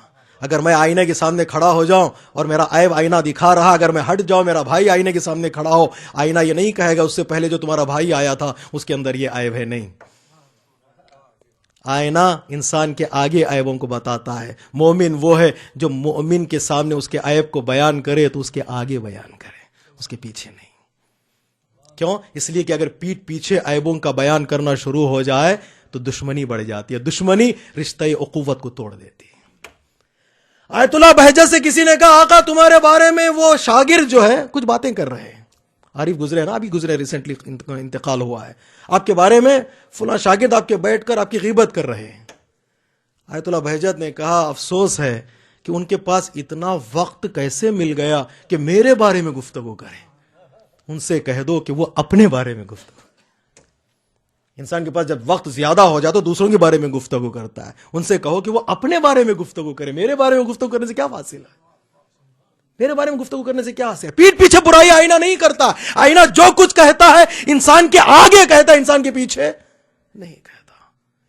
اگر میں آئینے کے سامنے کھڑا ہو جاؤں اور میرا عیب آئینہ دکھا رہا، اگر میں ہٹ جاؤں، میرا بھائی آئینے کے سامنے کھڑا ہو، آئینہ یہ نہیں کہے گا اس سے پہلے جو تمہارا بھائی آیا تھا اس کے اندر یہ عیب ہے، نہیں۔ آئینہ انسان کے آگے عیبوں کو بتاتا ہے۔ مومن وہ ہے جو مومن کے سامنے اس کے عیب کو بیان کرے تو اس کے آگے بیان کرے، اس کے پیچھے نہیں۔ کیوں؟ اس لیے کہ اگر پیٹھ پیچھے عیبوں کا بیان کرنا شروع ہو جائے تو دشمنی بڑھ جاتی ہے. دشمنی رشتہ اخوت کو توڑ دیتی ہے. آیت اللہ بہجت سے کسی نے کہا آقا تمہارے بارے میں وہ شاگرد جو ہے کچھ باتیں کر رہے ہیں. عارف گزرے نا, ابھی گزرے, ریسنٹلی انتقال ہوا ہے, آپ کے بارے میں فلاں شاگرد آپ کے بیٹھ کر آپ کی غیبت کر رہے ہیں. آیت اللہ بہجت نے کہا افسوس ہے کہ ان کے پاس اتنا وقت کیسے مل گیا کہ میرے بارے میں گفتگو کریں. ان سے کہہ دو کہ وہ اپنے بارے میں گفتگو. انسان کے پاس جب وقت زیادہ ہو جائے تو دوسروں کے بارے میں گفتگو کرتا ہے. ان سے کہو کہ وہ اپنے بارے میں گفتگو کرے, میرے بارے میں گفتگو کرنے سے کیا حاصل ہے؟ میرے بارے میں گفتگو کرنے سے کیا حاصل ہے؟ پیٹھ پیچھے برائی آئینہ نہیں کرتا. آئینہ جو کچھ کہتا ہے انسان کے آگے کہتا ہے, انسان کے پیچھے نہیں کہتا.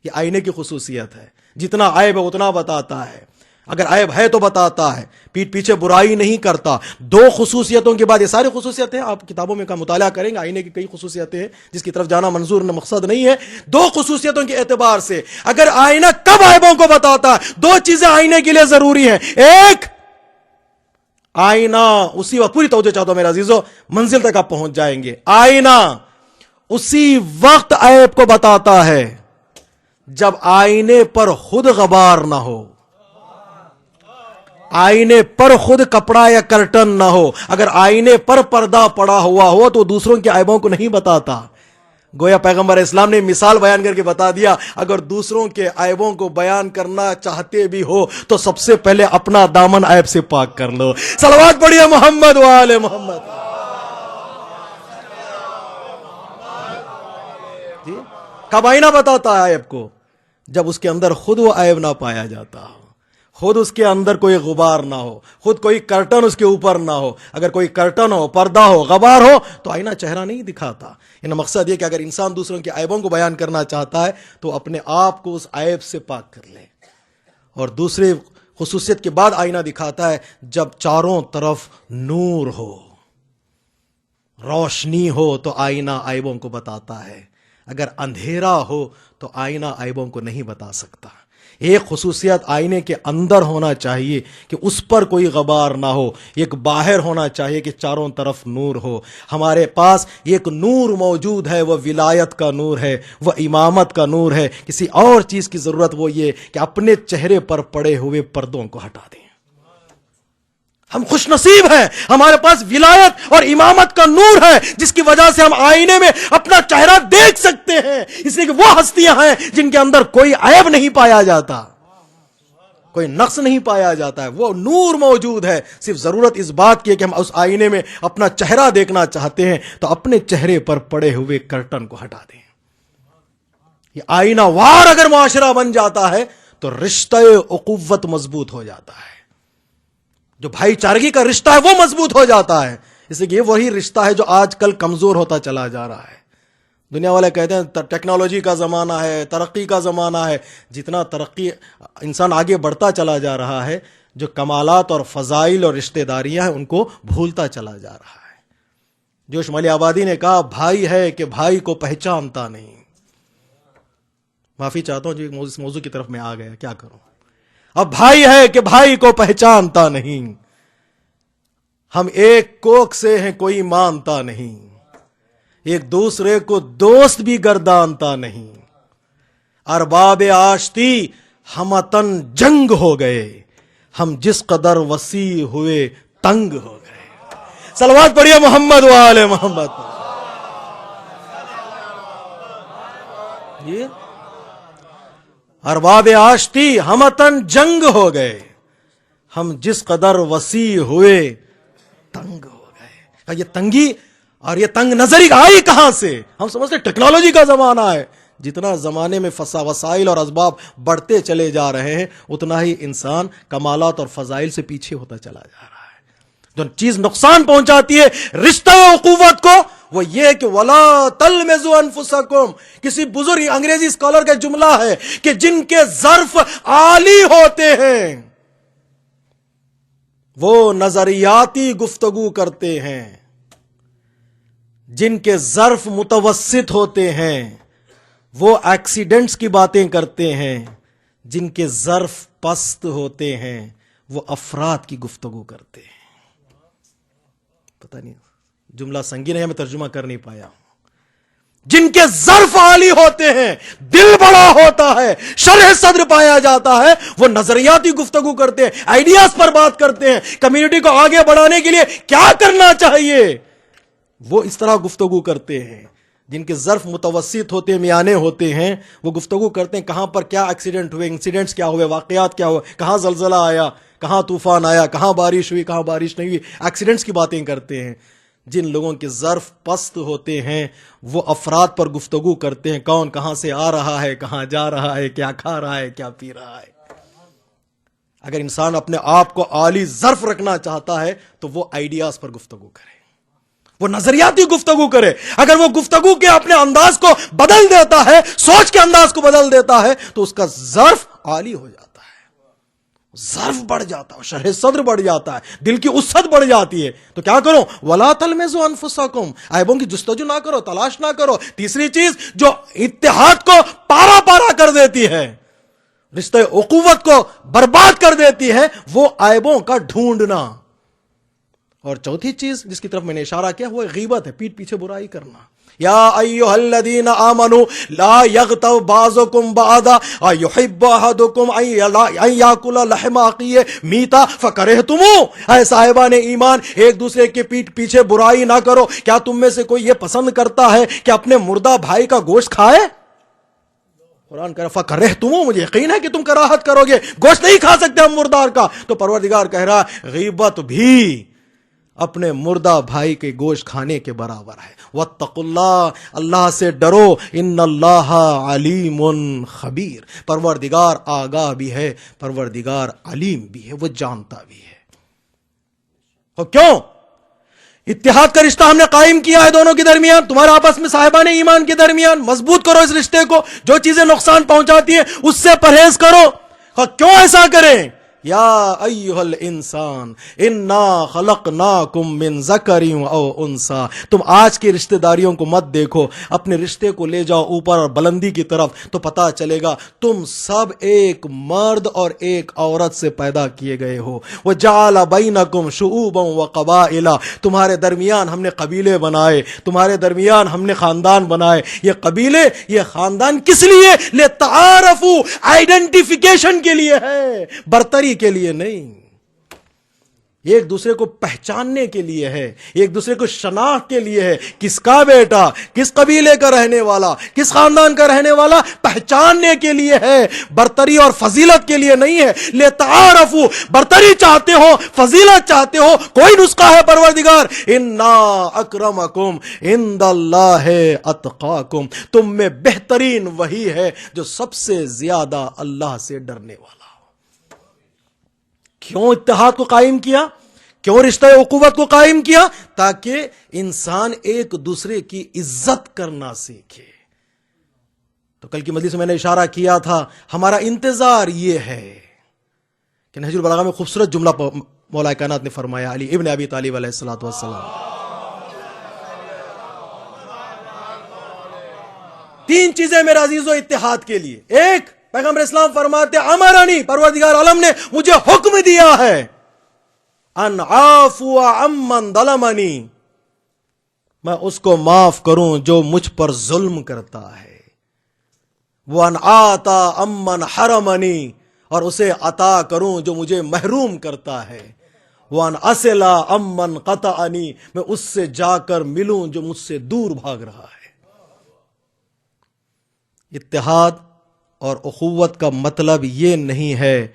یہ آئینے کی خصوصیت ہے. جتنا عیب ہے اتنا بتاتا ہے, اگر عیب ہے تو بتاتا ہے, پیٹھ پیچھے برائی نہیں کرتا. دو خصوصیتوں کے بعد, یہ ساری خصوصیتیں آپ کتابوں میں کا مطالعہ کریں گے, آئینے کی کئی خصوصیتیں ہیں جس کی طرف جانا منظور مقصد نہیں ہے. دو خصوصیتوں کے اعتبار سے اگر آئینہ کب عیبوں کو بتاتا ہے, دو چیزیں آئینے کے لیے ضروری ہیں. ایک, آئینہ اسی وقت, پوری توجہ چاہتا ہوں میرے عزیزو, منزل تک آپ پہنچ جائیں گے. آئینہ اسی وقت عیب کو بتاتا ہے جب آئینے پر خود غبار نہ ہو, آئینے پر خود کپڑا یا کرٹن نہ ہو. اگر آئینے پر پردہ پڑا ہوا ہو تو دوسروں کے عیبوں کو نہیں بتاتا. گویا پیغمبر اسلام نے مثال بیان کر کے بتا دیا, اگر دوسروں کے عیبوں کو بیان کرنا چاہتے بھی ہو تو سب سے پہلے اپنا دامن عیب سے پاک کر لو. صلوات پڑھیے محمد و آل محمد. جی, کب آئینہ بتاتا ہے عیب کو؟ جب اس کے اندر خود وہ عیب نہ پایا جاتا ہو, خود اس کے اندر کوئی غبار نہ ہو, خود کوئی کرٹن اس کے اوپر نہ ہو. اگر کوئی کرٹن ہو, پردہ ہو, غبار ہو تو آئینہ چہرہ نہیں دکھاتا. یعنی مقصد یہ کہ اگر انسان دوسروں کے عیبوں کو بیان کرنا چاہتا ہے تو اپنے آپ کو اس عیب سے پاک کر لے. اور دوسرے خصوصیت کے بعد آئینہ دکھاتا ہے جب چاروں طرف نور ہو, روشنی ہو تو آئینہ عیبوں کو بتاتا ہے. اگر اندھیرا ہو تو آئینہ عیبوں کو نہیں بتا سکتا. ایک خصوصیت آئینے کے اندر ہونا چاہیے کہ اس پر کوئی غبار نہ ہو. ایک باہر ہونا چاہیے کہ چاروں طرف نور ہو. ہمارے پاس ایک نور موجود ہے, وہ ولایت کا نور ہے, وہ امامت کا نور ہے. کسی اور چیز کی ضرورت وہ یہ کہ اپنے چہرے پر پڑے ہوئے پردوں کو ہٹا دیں. ہم خوش نصیب ہیں, ہمارے پاس ولایت اور امامت کا نور ہے جس کی وجہ سے ہم آئینے میں اپنا چہرہ دیکھ سکتے ہیں. اس لیے کہ وہ ہستیاں ہیں جن کے اندر کوئی عیب نہیں پایا جاتا, کوئی نقص نہیں پایا جاتا ہے, وہ نور موجود ہے. صرف ضرورت اس بات کی ہے کہ ہم اس آئینے میں اپنا چہرہ دیکھنا چاہتے ہیں تو اپنے چہرے پر پڑے ہوئے کرٹن کو ہٹا دیں. یہ آئینہ وار اگر معاشرہ بن جاتا ہے تو رشتہ اخوت مضبوط ہو جاتا ہے. جو بھائی چارگی کا رشتہ ہے وہ مضبوط ہو جاتا ہے. اس لیے یہ وہی رشتہ ہے جو آج کل کمزور ہوتا چلا جا رہا ہے. دنیا والے کہتے ہیں ٹیکنالوجی کا زمانہ ہے, ترقی کا زمانہ ہے. جتنا ترقی انسان آگے بڑھتا چلا جا رہا ہے, جو کمالات اور فضائل اور رشتہ داریاں ہیں ان کو بھولتا چلا جا رہا ہے. جو شمالی آبادی نے کہا بھائی ہے کہ بھائی کو پہچانتا نہیں. معافی چاہتا ہوں جو اس موضوع کی طرف میں آ گیا, کیا کروں. اب بھائی ہے کہ بھائی کو پہچانتا نہیں. ہم ایک کوکھ سے ہیں کوئی مانتا نہیں, ایک دوسرے کو دوست بھی گردانتا نہیں. ارباب آشتی ہمتن جنگ ہو گئے, ہم جس قدر وسیع ہوئے تنگ ہو گئے. صلوات پڑھیے محمد و آل محمد. یہ ارباب آشتی ہمتن جنگ ہو گئے, ہم جس قدر وسیع ہوئے تنگ ہو گئے. یہ تنگی اور یہ تنگ نظری آئی کہاں سے؟ ہم سمجھتے ٹیکنالوجی کا زمانہ ہے. جتنا زمانے میں وسائل اور اسباب بڑھتے چلے جا رہے ہیں اتنا ہی انسان کمالات اور فضائل سے پیچھے ہوتا چلا جا رہا ہے. جو چیز نقصان پہنچاتی ہے رشتہ و اخوت کو وہ یہ کہ وَلَا تَلْمِزُوا أَنفُسَكُمْ. کسی بزرگ انگریزی اسکالر کا جملہ ہے کہ جن کے ظرف عالی ہوتے ہیں وہ نظریاتی گفتگو کرتے ہیں, جن کے ظرف متوسط ہوتے ہیں وہ ایکسیڈنٹس کی باتیں کرتے ہیں, جن کے ظرف پست ہوتے ہیں وہ افراد کی گفتگو کرتے ہیں. پتہ نہیں جملہ سنگین ہے, میں ترجمہ کر نہیں پایا. جن کے ظرف عالی ہوتے ہیں، دل بڑا ہوتا ہے، شرح صدر پایا جاتا ہے، وہ نظریاتی گفتگو کرتے ہیں، آئیڈیاز پر بات کرتے ہیں، کمیونٹی کو آگے بڑھانے کے لیے کیا کرنا چاہیے، وہ اس طرح گفتگو کرتے ہیں۔ جن کے ظرف متوسط ہوتے ہیں، میانے ہوتے ہیں، وہ گفتگو کرتے ہیں کہاں پر کیا ایکسیڈنٹ ہوئے، انسیڈنٹس کیا ہوئے، واقعات کیا ہوئے، کہاں زلزلہ آیا، کہاں طوفان آیا، کہاں بارش ہوئی، کہاں بارش نہیں ہوئی، ایکسیڈنٹس کی باتیں کرتے ہیں۔ جن لوگوں کے ظرف پست ہوتے ہیں وہ افراد پر گفتگو کرتے ہیں، کون کہاں سے آ رہا ہے، کہاں جا رہا ہے، کیا کھا رہا ہے، کیا پی رہا ہے۔ اگر انسان اپنے آپ کو عالی ظرف رکھنا چاہتا ہے تو وہ آئیڈیاز پر گفتگو کرے، وہ نظریاتی گفتگو کرے۔ اگر وہ گفتگو کے اپنے انداز کو بدل دیتا ہے، سوچ کے انداز کو بدل دیتا ہے، تو اس کا ظرف عالی ہو جاتا ہے، ظرف بڑھ جاتا ہے، شرح صدر بڑھ جاتا ہے، دل کی وسعت بڑھ جاتی ہے۔ تو کیا کرو؟ وَلَا تَلْمِزُوا أَنفُسَكُمْ، عیبوں کی جستجو نہ کرو، تلاش نہ کرو۔ تیسری چیز جو اتحاد کو پارا پارا کر دیتی ہے، رشتہ اخوت کو برباد کر دیتی ہے، وہ عیبوں کا ڈھونڈنا۔ اور چوتھی چیز جس کی طرف میں نے اشارہ کیا وہ غیبت ہے، پیٹھ پیچھے برائی کرنا۔ یا ایھا الذین آمنوا لا یغتب بعضکم بعضا ایحب احدکم ان یاکل لحم اخیہ میتا فکرہتموہ، اے صاحبان ایمان ایک دوسرے کے پیٹھ پیچھے برائی نہ کرو۔ کیا تم میں سے کوئی یہ پسند کرتا ہے کہ اپنے مردہ بھائی کا گوشت کھائے؟ قرآن کہہ رہا فکرہتموہ، مجھے یقین ہے کہ تم کراہت کرو گے، گوشت نہیں کھا سکتے ہم مردار کا۔ تو پروردگار کہہ رہا غیبت بھی اپنے مردہ بھائی کے گوشت کھانے کے برابر ہے۔ واتقوا اللہ، اللہ سے ڈرو، ان اللہ علیم خبیر، پروردگار آگاہ بھی ہے، پروردگار علیم بھی ہے، وہ جانتا بھی ہے۔ اور کیوں؟ اتحاد کا رشتہ ہم نے قائم کیا ہے دونوں کے درمیان، تمہارا آپس میں صاحبان ایمان کے درمیان، مضبوط کرو اس رشتے کو، جو چیزیں نقصان پہنچاتی ہیں اس سے پرہیز کرو۔ اور کیوں ایسا کریں؟ یا ایھا الانسان انا خلقناکم من ذکر او انثی، تم آج کی رشتہ داریوں کو مت دیکھو، اپنے رشتے کو لے جاؤ اوپر اور بلندی کی طرف، تو پتا چلے گا تم سب ایک مرد اور ایک عورت سے پیدا کیے گئے ہو۔ وجعل بینکم شعوبا وقبائل، تمہارے درمیان ہم نے قبیلے بنائے، تمہارے درمیان ہم نے خاندان بنائے۔ یہ قبیلے، یہ خاندان کس لیے؟ لتعارفوا، آئیڈینٹیفیکیشن کے لیے ہے، برتری کے لیے نہیں، ایک دوسرے کو پہچاننے کے لیے ہے، ایک دوسرے کو شناخت کے لیے ہے، کس کا بیٹا، کس قبیلے کا رہنے والا، کس خاندان کا رہنے والا، پہچاننے کے لیے ہے، برتری اور فضیلت کے لیے نہیں ہے۔ لتعارفوا، برتری چاہتے ہو، فضیلت چاہتے ہو، کوئی نسخہ ہے پروردگار، انا اکرمکم عند اللہ اتقاکم، تم میں بہترین وہی ہے جو سب سے زیادہ اللہ سے ڈرنے والا۔ کیوں اتحاد کو قائم کیا؟ کیوں رشتہ اخوت کو قائم کیا؟ تاکہ انسان ایک دوسرے کی عزت کرنا سیکھے۔ تو کل کی مجلس میں نے اشارہ کیا تھا، ہمارا انتظار یہ ہے کہ نہج البلاغہ میں خوبصورت جملہ مولا کائنات نے فرمایا، علی ابن ابی طالب علیہ الصلوۃ والسلام، تین چیزیں میرے عزیزو اتحاد کے لیے۔ ایک، پیغمبر اسلام فرماتے امرنی، پروردگار عالم نے مجھے حکم دیا ہے، ان عافو عمن ظلمنی، میں اس کو معاف کروں جو مجھ پر ظلم کرتا ہے، وان آتا عمن حرمنی، اور اسے عطا کروں جو مجھے محروم کرتا ہے، وان اصل عمن قطعنی، میں اس سے جا کر ملوں جو مجھ سے دور بھاگ رہا ہے۔ اتحاد اور اخوت کا مطلب یہ نہیں ہے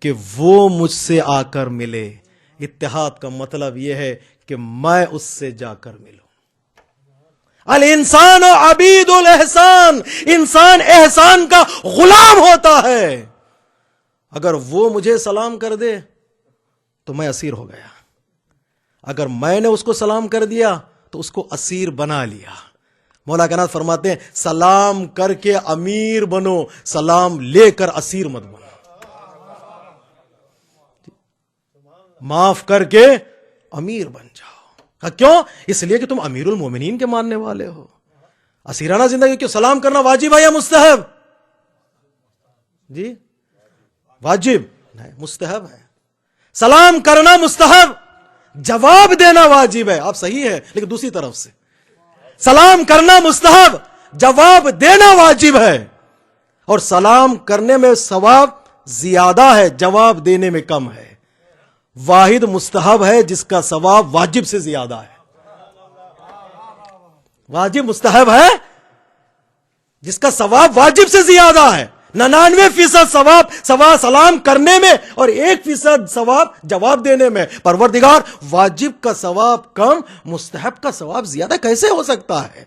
کہ وہ مجھ سے آ کر ملے، اتحاد کا مطلب یہ ہے کہ میں اس سے جا کر ملوں۔ الانسان عبید الاحسان، انسان احسان کا غلام ہوتا ہے۔ اگر وہ مجھے سلام کر دے تو میں اسیر ہو گیا، اگر میں نے اس کو سلام کر دیا تو اس کو اسیر بنا لیا۔ مولا کائنات فرماتے ہیں سلام کر کے امیر بنو، سلام لے کر اسیر مت بنو۔ معاف کر کے امیر بن جاؤ۔ کیوں؟ اس لیے کہ تم امیر المومنین کے ماننے والے ہو۔ اسیرانہ زندگی کیوں؟ سلام کرنا واجب ہے یا مستحب؟ جی واجب نہیں، مستحب ہے۔ سلام کرنا مستحب، جواب دینا واجب ہے۔ آپ صحیح ہے، لیکن دوسری طرف سے سلام کرنا مستحب، جواب دینا واجب ہے، اور سلام کرنے میں ثواب زیادہ ہے، جواب دینے میں کم ہے۔ واحد مستحب ہے جس کا ثواب واجب سے زیادہ ہے۔ واجب مستحب ہے جس کا ثواب واجب سے زیادہ ہے۔ 99% ثواب سلام کرنے میں اور 1% ثواب جواب دینے میں۔ پروردگار، واجب کا ثواب کم، مستحب کا ثواب زیادہ کیسے ہو سکتا ہے؟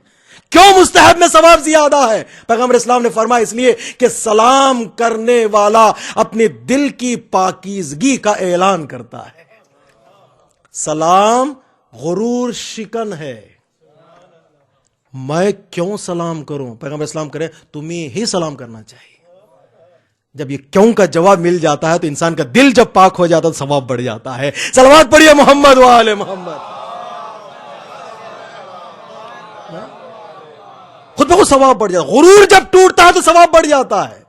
کیوں مستحب میں ثواب زیادہ ہے؟ پیغمبر اسلام نے فرمایا اس لیے کہ سلام کرنے والا اپنے دل کی پاکیزگی کا اعلان کرتا ہے۔ سلام غرور شکن ہے۔ میں کیوں سلام کروں؟ پیغمبر اسلام کرے تمہیں ہی سلام کرنا چاہیے۔ جب یہ کیوں کا جواب مل جاتا ہے تو انسان کا دل جب پاک ہو جاتا ہے تو ثواب بڑھ جاتا ہے۔ صلوات پڑھیے محمد و آل محمد۔ خود بخود ثواب بڑھ جاتا ہے۔ غرور جب ٹوٹتا ہے تو ثواب بڑھ جاتا ہے۔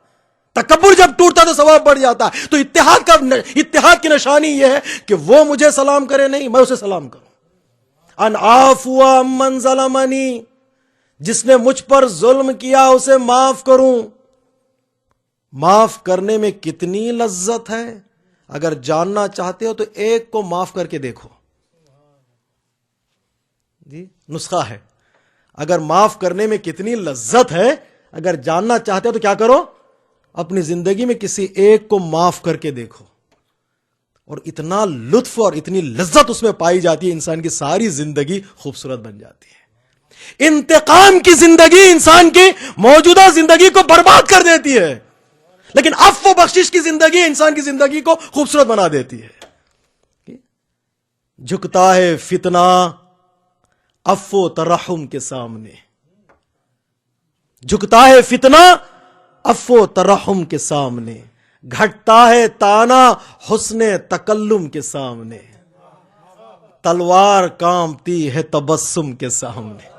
تکبر جب ٹوٹتا ہے تو ثواب بڑھ جاتا ہے۔ تو اتحاد کی نشانی یہ ہے کہ وہ مجھے سلام کرے نہیں، میں اسے سلام کروں۔ ان عفو عمن ظلمنی، جس نے مجھ پر ظلم کیا اسے معاف کروں۔ معاف کرنے میں کتنی لذت ہے؟ اگر جاننا چاہتے ہو تو ایک کو معاف کر کے دیکھو۔ جی نسخہ ہے، اگر معاف کرنے میں کتنی لذت ہے، اگر جاننا چاہتے ہو تو کیا کرو؟ اپنی زندگی میں کسی ایک کو معاف کر کے دیکھو، اور اتنا لطف اور اتنی لذت اس میں پائی جاتی ہے، انسان کی ساری زندگی خوبصورت بن جاتی ہے۔ انتقام کی زندگی انسان کی موجودہ زندگی کو برباد کر دیتی ہے، لیکن عفو و بخشش کی زندگی انسان کی زندگی کو خوبصورت بنا دیتی ہے۔ جھکتا ہے فتنہ عفو و ترحم کے سامنے، جھکتا ہے فتنہ عفو و ترحم کے سامنے، گھٹتا ہے تانا حسن تکلم کے سامنے، تلوار کامتی ہے تبسم کے سامنے۔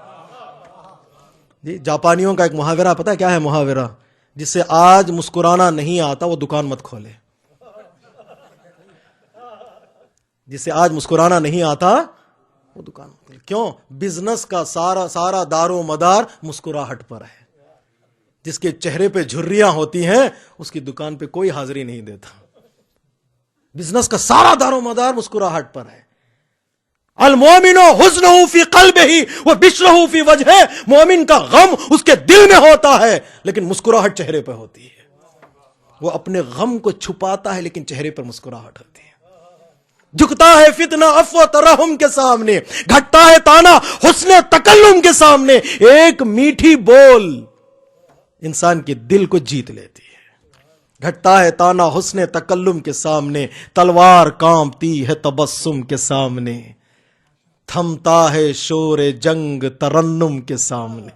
جی جاپانیوں کا ایک محاورہ پتہ ہے کیا ہے محاورہ؟ جسے آج مسکرانا نہیں آتا وہ دکان مت کھولے۔ جسے آج مسکرانا نہیں آتا وہ دکان مت کھولے۔ کیوں؟ بزنس کا سارا دار و مدار مسکراہٹ پر ہے۔ جس کے چہرے پہ جھریاں ہوتی ہیں اس کی دکان پہ کوئی حاضری نہیں دیتا۔ بزنس کا سارا دار و مدار مسکراہٹ پر ہے۔ المومن حزنہ فی قلبہ وبشرہ فی وجہہ، مومن کا غم اس کے دل میں ہوتا ہے لیکن مسکراہٹ چہرے پہ ہوتی ہے۔ وہ اپنے غم کو چھپاتا ہے لیکن چہرے پر مسکراہٹ ہوتی ہے۔ جھکتا ہے فتنہ عفو ترحم کے سامنے، گھٹتا ہے تانا حسن تکلم کے سامنے۔ ایک میٹھی بول انسان کے دل کو جیت لیتی ہے۔ گھٹتا ہے تانا حسن تکلم کے سامنے، تلوار کانپتی ہے تبسم کے سامنے، تھمتا ہے شور جنگ ترنم کے سامنے۔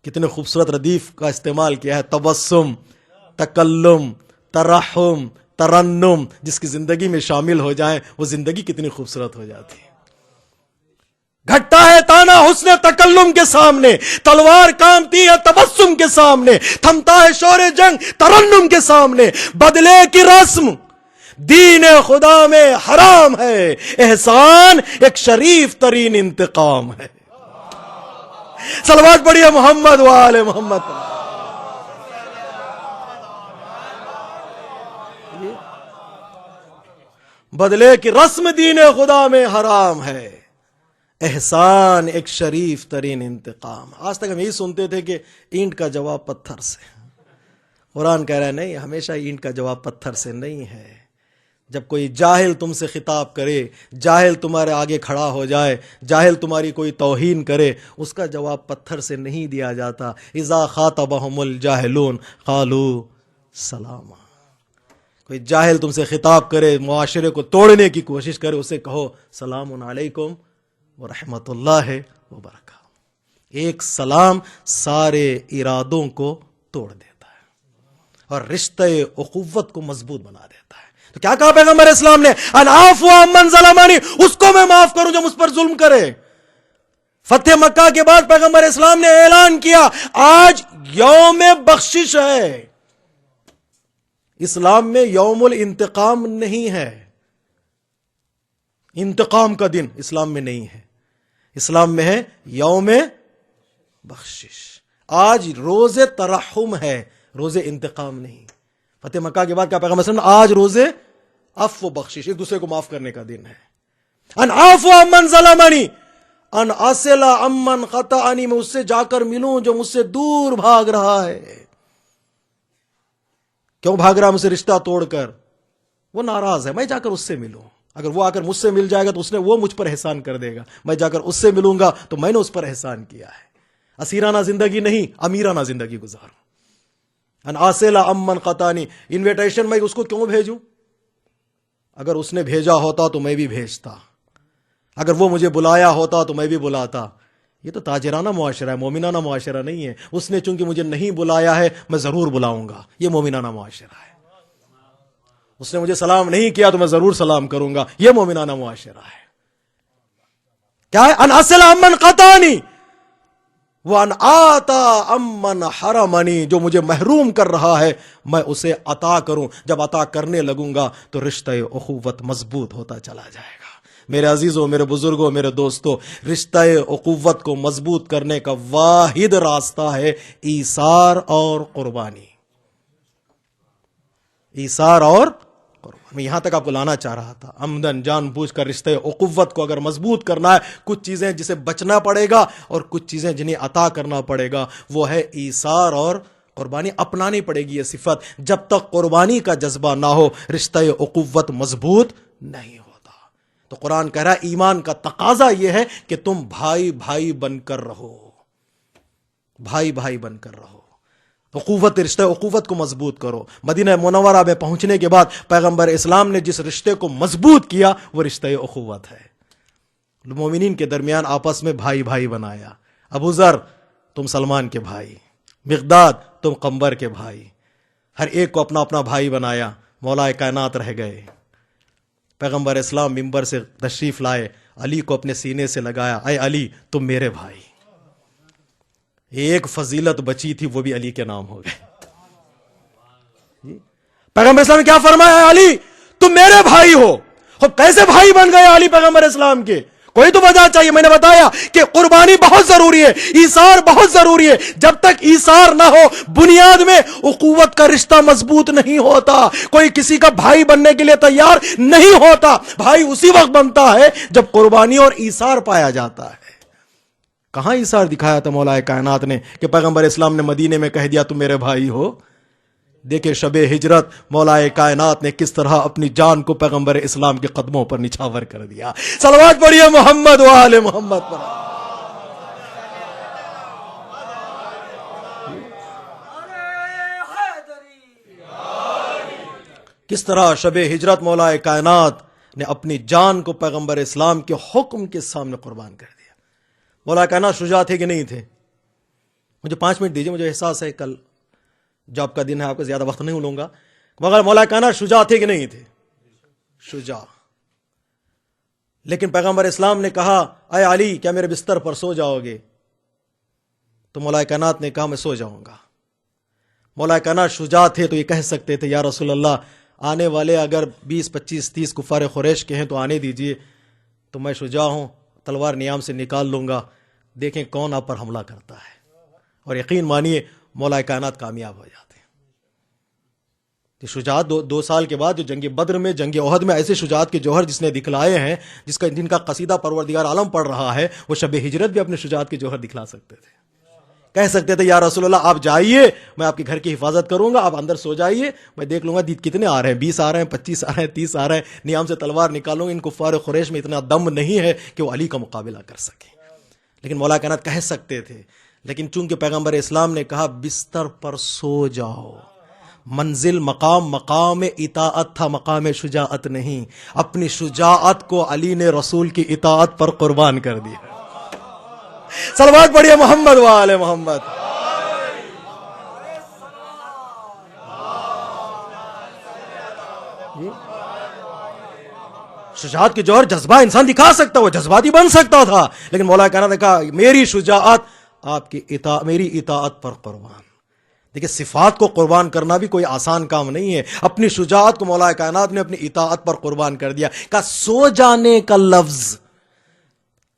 کتنے خوبصورت ردیف کا استعمال کیا ہے۔ تبسم، تکلم، ترحم، ترنم جس کی زندگی میں شامل ہو جائیں وہ زندگی کتنی خوبصورت ہو جاتی ہے۔ گھٹتا ہے تانا حسن تکلم کے سامنے، تلوار کامتی ہے تبسم کے سامنے، تھمتا ہے شور جنگ ترنم کے سامنے۔ بدلے کی رسم دین خدا میں حرام ہے، احسان ایک شریف ترین انتقام ہے۔ صلوات پڑھیے محمد و آل محمد۔ بدلے کی رسم دین خدا میں حرام ہے، احسان ایک شریف ترین انتقام۔ آج تک ہم یہی سنتے تھے کہ اینٹ کا جواب پتھر سے۔ قرآن کہہ رہا ہے نہیں، ہمیشہ اینٹ کا جواب پتھر سے نہیں ہے۔ جب کوئی جاہل تم سے خطاب کرے، جاہل تمہارے آگے کھڑا ہو جائے، جاہل تمہاری کوئی توہین کرے، اس کا جواب پتھر سے نہیں دیا جاتا۔ اذا خاطبہم الجاہلون قالوا سلاما۔ کوئی جاہل تم سے خطاب کرے، معاشرے کو توڑنے کی کوشش کرے، اسے کہو سلام علیکم ورحمۃ اللہ وبرکاتہ۔ ایک سلام سارے ارادوں کو توڑ دیتا ہے اور رشتہ اخوت کو مضبوط بنا دیتا ہے۔ تو کیا کہا پیغمبر اسلام نے؟ ان عفو عمن ظلمنی، اس کو میں معاف کروں جو مجھ پر ظلم کرے۔ فتح مکہ کے بعد پیغمبر اسلام نے اعلان کیا آج یوم بخشش ہے۔ اسلام میں یوم الانتقام نہیں ہے، انتقام کا دن اسلام میں نہیں ہے۔ اسلام میں ہے یوم بخشش. آج روز ترحم ہے، روز انتقام نہیں. فتح مکہ کے بعد کیا پیغمبر صلی اللہ علیہ وسلم آج روز عفو و بخشش، ایک دوسرے کو معاف کرنے کا دن ہے. ان عفو عمن ظلمنی ان اصل عمن قطعنی، میں اس سے جا کر ملوں جو مجھ سے دور بھاگ رہا ہے. کیوں بھاگ رہا ہے مجھ سے رشتہ توڑ کر؟ وہ ناراض ہے، میں جا کر اس سے ملوں. اگر وہ آ کر مجھ سے مل جائے گا تو وہ مجھ پر احسان کر دے گا. میں جا کر اس سے ملوں گا تو میں نے اس پر احسان کیا ہے. اسیرانہ زندگی نہیں، امیرانہ زندگی گزاروں. ان آسلا امن قطانی، انویٹیشن میں اس کو کیوں بھیجوں؟ اگر اس نے بھیجا ہوتا تو میں بھی بھیجتا، اگر وہ مجھے بلایا ہوتا تو میں بھی بلاتا. یہ تو تاجرانہ معاشرہ ہے، مومنانہ معاشرہ نہیں ہے. اس نے چونکہ مجھے نہیں بلایا ہے میں ضرور بلاؤں گا، یہ مومنانہ معاشرہ ہے. اس نے مجھے سلام نہیں کیا تو میں ضرور سلام کروں گا، یہ مومنانہ معاشرہ ہے. کیا ہے؟ ان اصل امن قطانی وان آتا امن حرمنی، جو مجھے محروم کر رہا ہے میں اسے عطا کروں. جب عطا کرنے لگوں گا تو رشتہ اخوت مضبوط ہوتا چلا جائے گا. میرے عزیزوں، میرے بزرگوں، میرے دوستوں، رشتہ اخوت کو مضبوط کرنے کا واحد راستہ ہے ایثار اور قربانی. ایثار اور قربانی. میں یہاں تک آپ کو لانا چاہ رہا تھا. عمدن جان بوجھ کر رشتہ اخوت کو اگر مضبوط کرنا ہے، کچھ چیزیں جسے بچنا پڑے گا اور کچھ چیزیں جنہیں عطا کرنا پڑے گا. وہ ہے ایثار اور قربانی. اپنانی پڑے گی یہ صفت. جب تک قربانی کا جذبہ نہ ہو رشتہ اخوت مضبوط نہیں ہوتا. تو قرآن کہہ رہا ہے ایمان کا تقاضا یہ ہے کہ تم بھائی بھائی بن کر رہو، بھائی بھائی بن کر رہو. اخوت، رشتہ اخوت کو مضبوط کرو. مدینہ منورہ میں پہنچنے کے بعد پیغمبر اسلام نے جس رشتے کو مضبوط کیا وہ رشتہ اخوت ہے. مومنین کے درمیان آپس میں بھائی بھائی بنایا. ابو ذر تم سلمان کے بھائی، مقداد تم قمبر کے بھائی، ہر ایک کو اپنا اپنا بھائی بنایا. مولا کائنات رہ گئے. پیغمبر اسلام منبر سے تشریف لائے، علی کو اپنے سینے سے لگایا، اے علی تم میرے بھائی. ایک فضیلت بچی تھی وہ بھی علی کے نام ہو گئے. پیغمبر اسلام نے کیا فرمایا؟ اے علی تم میرے بھائی ہو. خب کیسے بھائی بن گئے علی پیغمبر اسلام کے؟ کوئی تو وجہ چاہیے. میں نے بتایا کہ قربانی بہت ضروری ہے، ایثار بہت ضروری ہے. جب تک ایثار نہ ہو بنیاد میں اخوت کا رشتہ مضبوط نہیں ہوتا. کوئی کسی کا بھائی بننے کے لیے تیار نہیں ہوتا. بھائی اسی وقت بنتا ہے جب قربانی اور ایثار پایا جاتا ہے. کہاں ایثار دکھایا تھا مولا کائنات نے کہ پیغمبر اسلام نے مدینے میں کہہ دیا تم میرے بھائی ہو؟ دیکھیں شب ہجرت مولا کائنات نے کس طرح اپنی جان کو پیغمبر اسلام کے قدموں پر نچھاور کر دیا. صلوات پڑھیے محمد و آل محمد پر. کس طرح شب ہجرت مولا کائنات نے اپنی جان کو پیغمبر اسلام کے حکم کے سامنے قربان کر دیا. مولا کائنات شجاع تھے کہ نہیں تھے؟ مجھے 5 منٹ دیجیے، مجھے احساس ہے کل جاب کا دن ہے، آپ کو زیادہ وقت نہیں لوں گا. مگر مولا کائنات شجاع تھے کہ نہیں تھے؟ شجاع. لیکن پیغمبر اسلام نے کہا اے علی کیا میرے بستر پر سو جاؤ گے؟ تو مولا کائنات نے کہا میں سو جاؤں گا. مولا کائنات شجاع تھے تو یہ کہہ سکتے تھے یا رسول اللہ آنے والے اگر 20 25 30 کفار قریش کے ہیں تو آنے دیجئے، تو میں شجاع ہوں، تلوار نیام سے نکال لوں گا، دیکھیں کون آپ پر حملہ کرتا ہے. اور یقین مانیے مولا کائنات کامیاب ہو جاتے ہیں. کہ شجاعت 2 سال کے بعد جو جنگ بدر میں، جنگ احد میں ایسے شجاعت کے جوہر جس نے دکھلائے ہیں، جن کا قصیدہ پروردگار عالم پڑھ رہا ہے، وہ شب ہجرت بھی اپنے شجاعت کے جوہر دکھلا سکتے تھے. کہہ سکتے تھے یا رسول اللہ آپ جائیے، میں آپ کے گھر کی حفاظت کروں گا، آپ اندر سو جائیے، میں دیکھ لوں گا کتنے آ رہے ہیں، 20 آ رہے ہیں، 25 آ رہے ہیں، 30 آ رہے ہیں، نیام سے تلوار نکالوں. ان کفار قریش میں اتنا دم نہیں ہے کہ وہ علی کا مقابلہ کر سکے. لیکن مولا کائنات کہہ سکتے تھے، لیکن چونکہ پیغمبر اسلام نے کہا بستر پر سو جاؤ. منزل مقام اطاعت تھا، مقام شجاعت نہیں. اپنی شجاعت کو علی نے رسول کی اطاعت پر قربان کر دیا. صلوات پڑھیے محمد و آل محمد. شجاعت کے جوہر جذبہ انسان دکھا سکتا، وہ جذباتی بن سکتا تھا، لیکن مولا کائنات نے کہا میری شجاعت آپ کی میری اطاعت پر قربان. دیکھیں صفات کو قربان کرنا بھی کوئی آسان کام نہیں ہے. اپنی شجاعت کو مولا کائنات نے اپنی اطاعت پر قربان کر دیا. کہا سو جانے کا لفظ،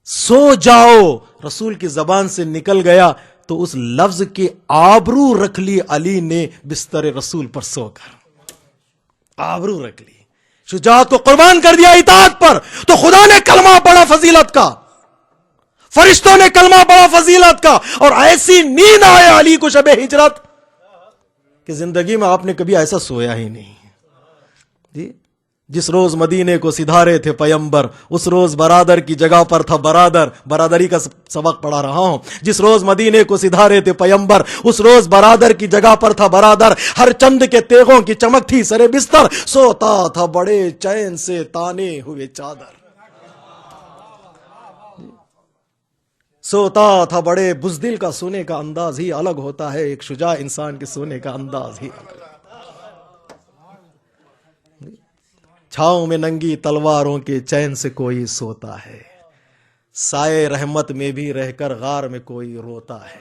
سو جاؤ، رسول کی زبان سے نکل گیا تو اس لفظ کی آبرو رکھ لی علی نے بستر رسول پر سو کر، آبرو رکھ لی، شجاعت کو قربان کر دیا اطاعت پر. تو خدا نے کلمہ پڑھا فضیلت کا، فرشتوں نے کلمہ پڑھا فضیلت کا، اور ایسی نیند آئے علی کو شب ہجرت کہ زندگی میں آپ نے کبھی ایسا سویا ہی نہیں. جی جس روز مدینے کو سدھارے تھے پیمبر، اس روز برادر کی جگہ پر تھا برادر. برادری کا سبق پڑھا رہا ہوں. جس روز مدینے کو سدھارے تھے پیمبر، اس روز برادر کی جگہ پر تھا برادر. ہر چند کے تیغوں کی چمک تھی سرے بستر، سوتا تھا بڑے چین سے تانے ہوئے چادر. سوتا تھا بڑے بزدل کا سونے کا انداز ہی الگ ہوتا ہے، ایک شجاع انسان کے سونے کا انداز ہی الگ. چھاؤں میں ننگی تلواروں کے چین سے کوئی سوتا ہے، سائے رحمت میں بھی رہ کر غار میں کوئی روتا ہے.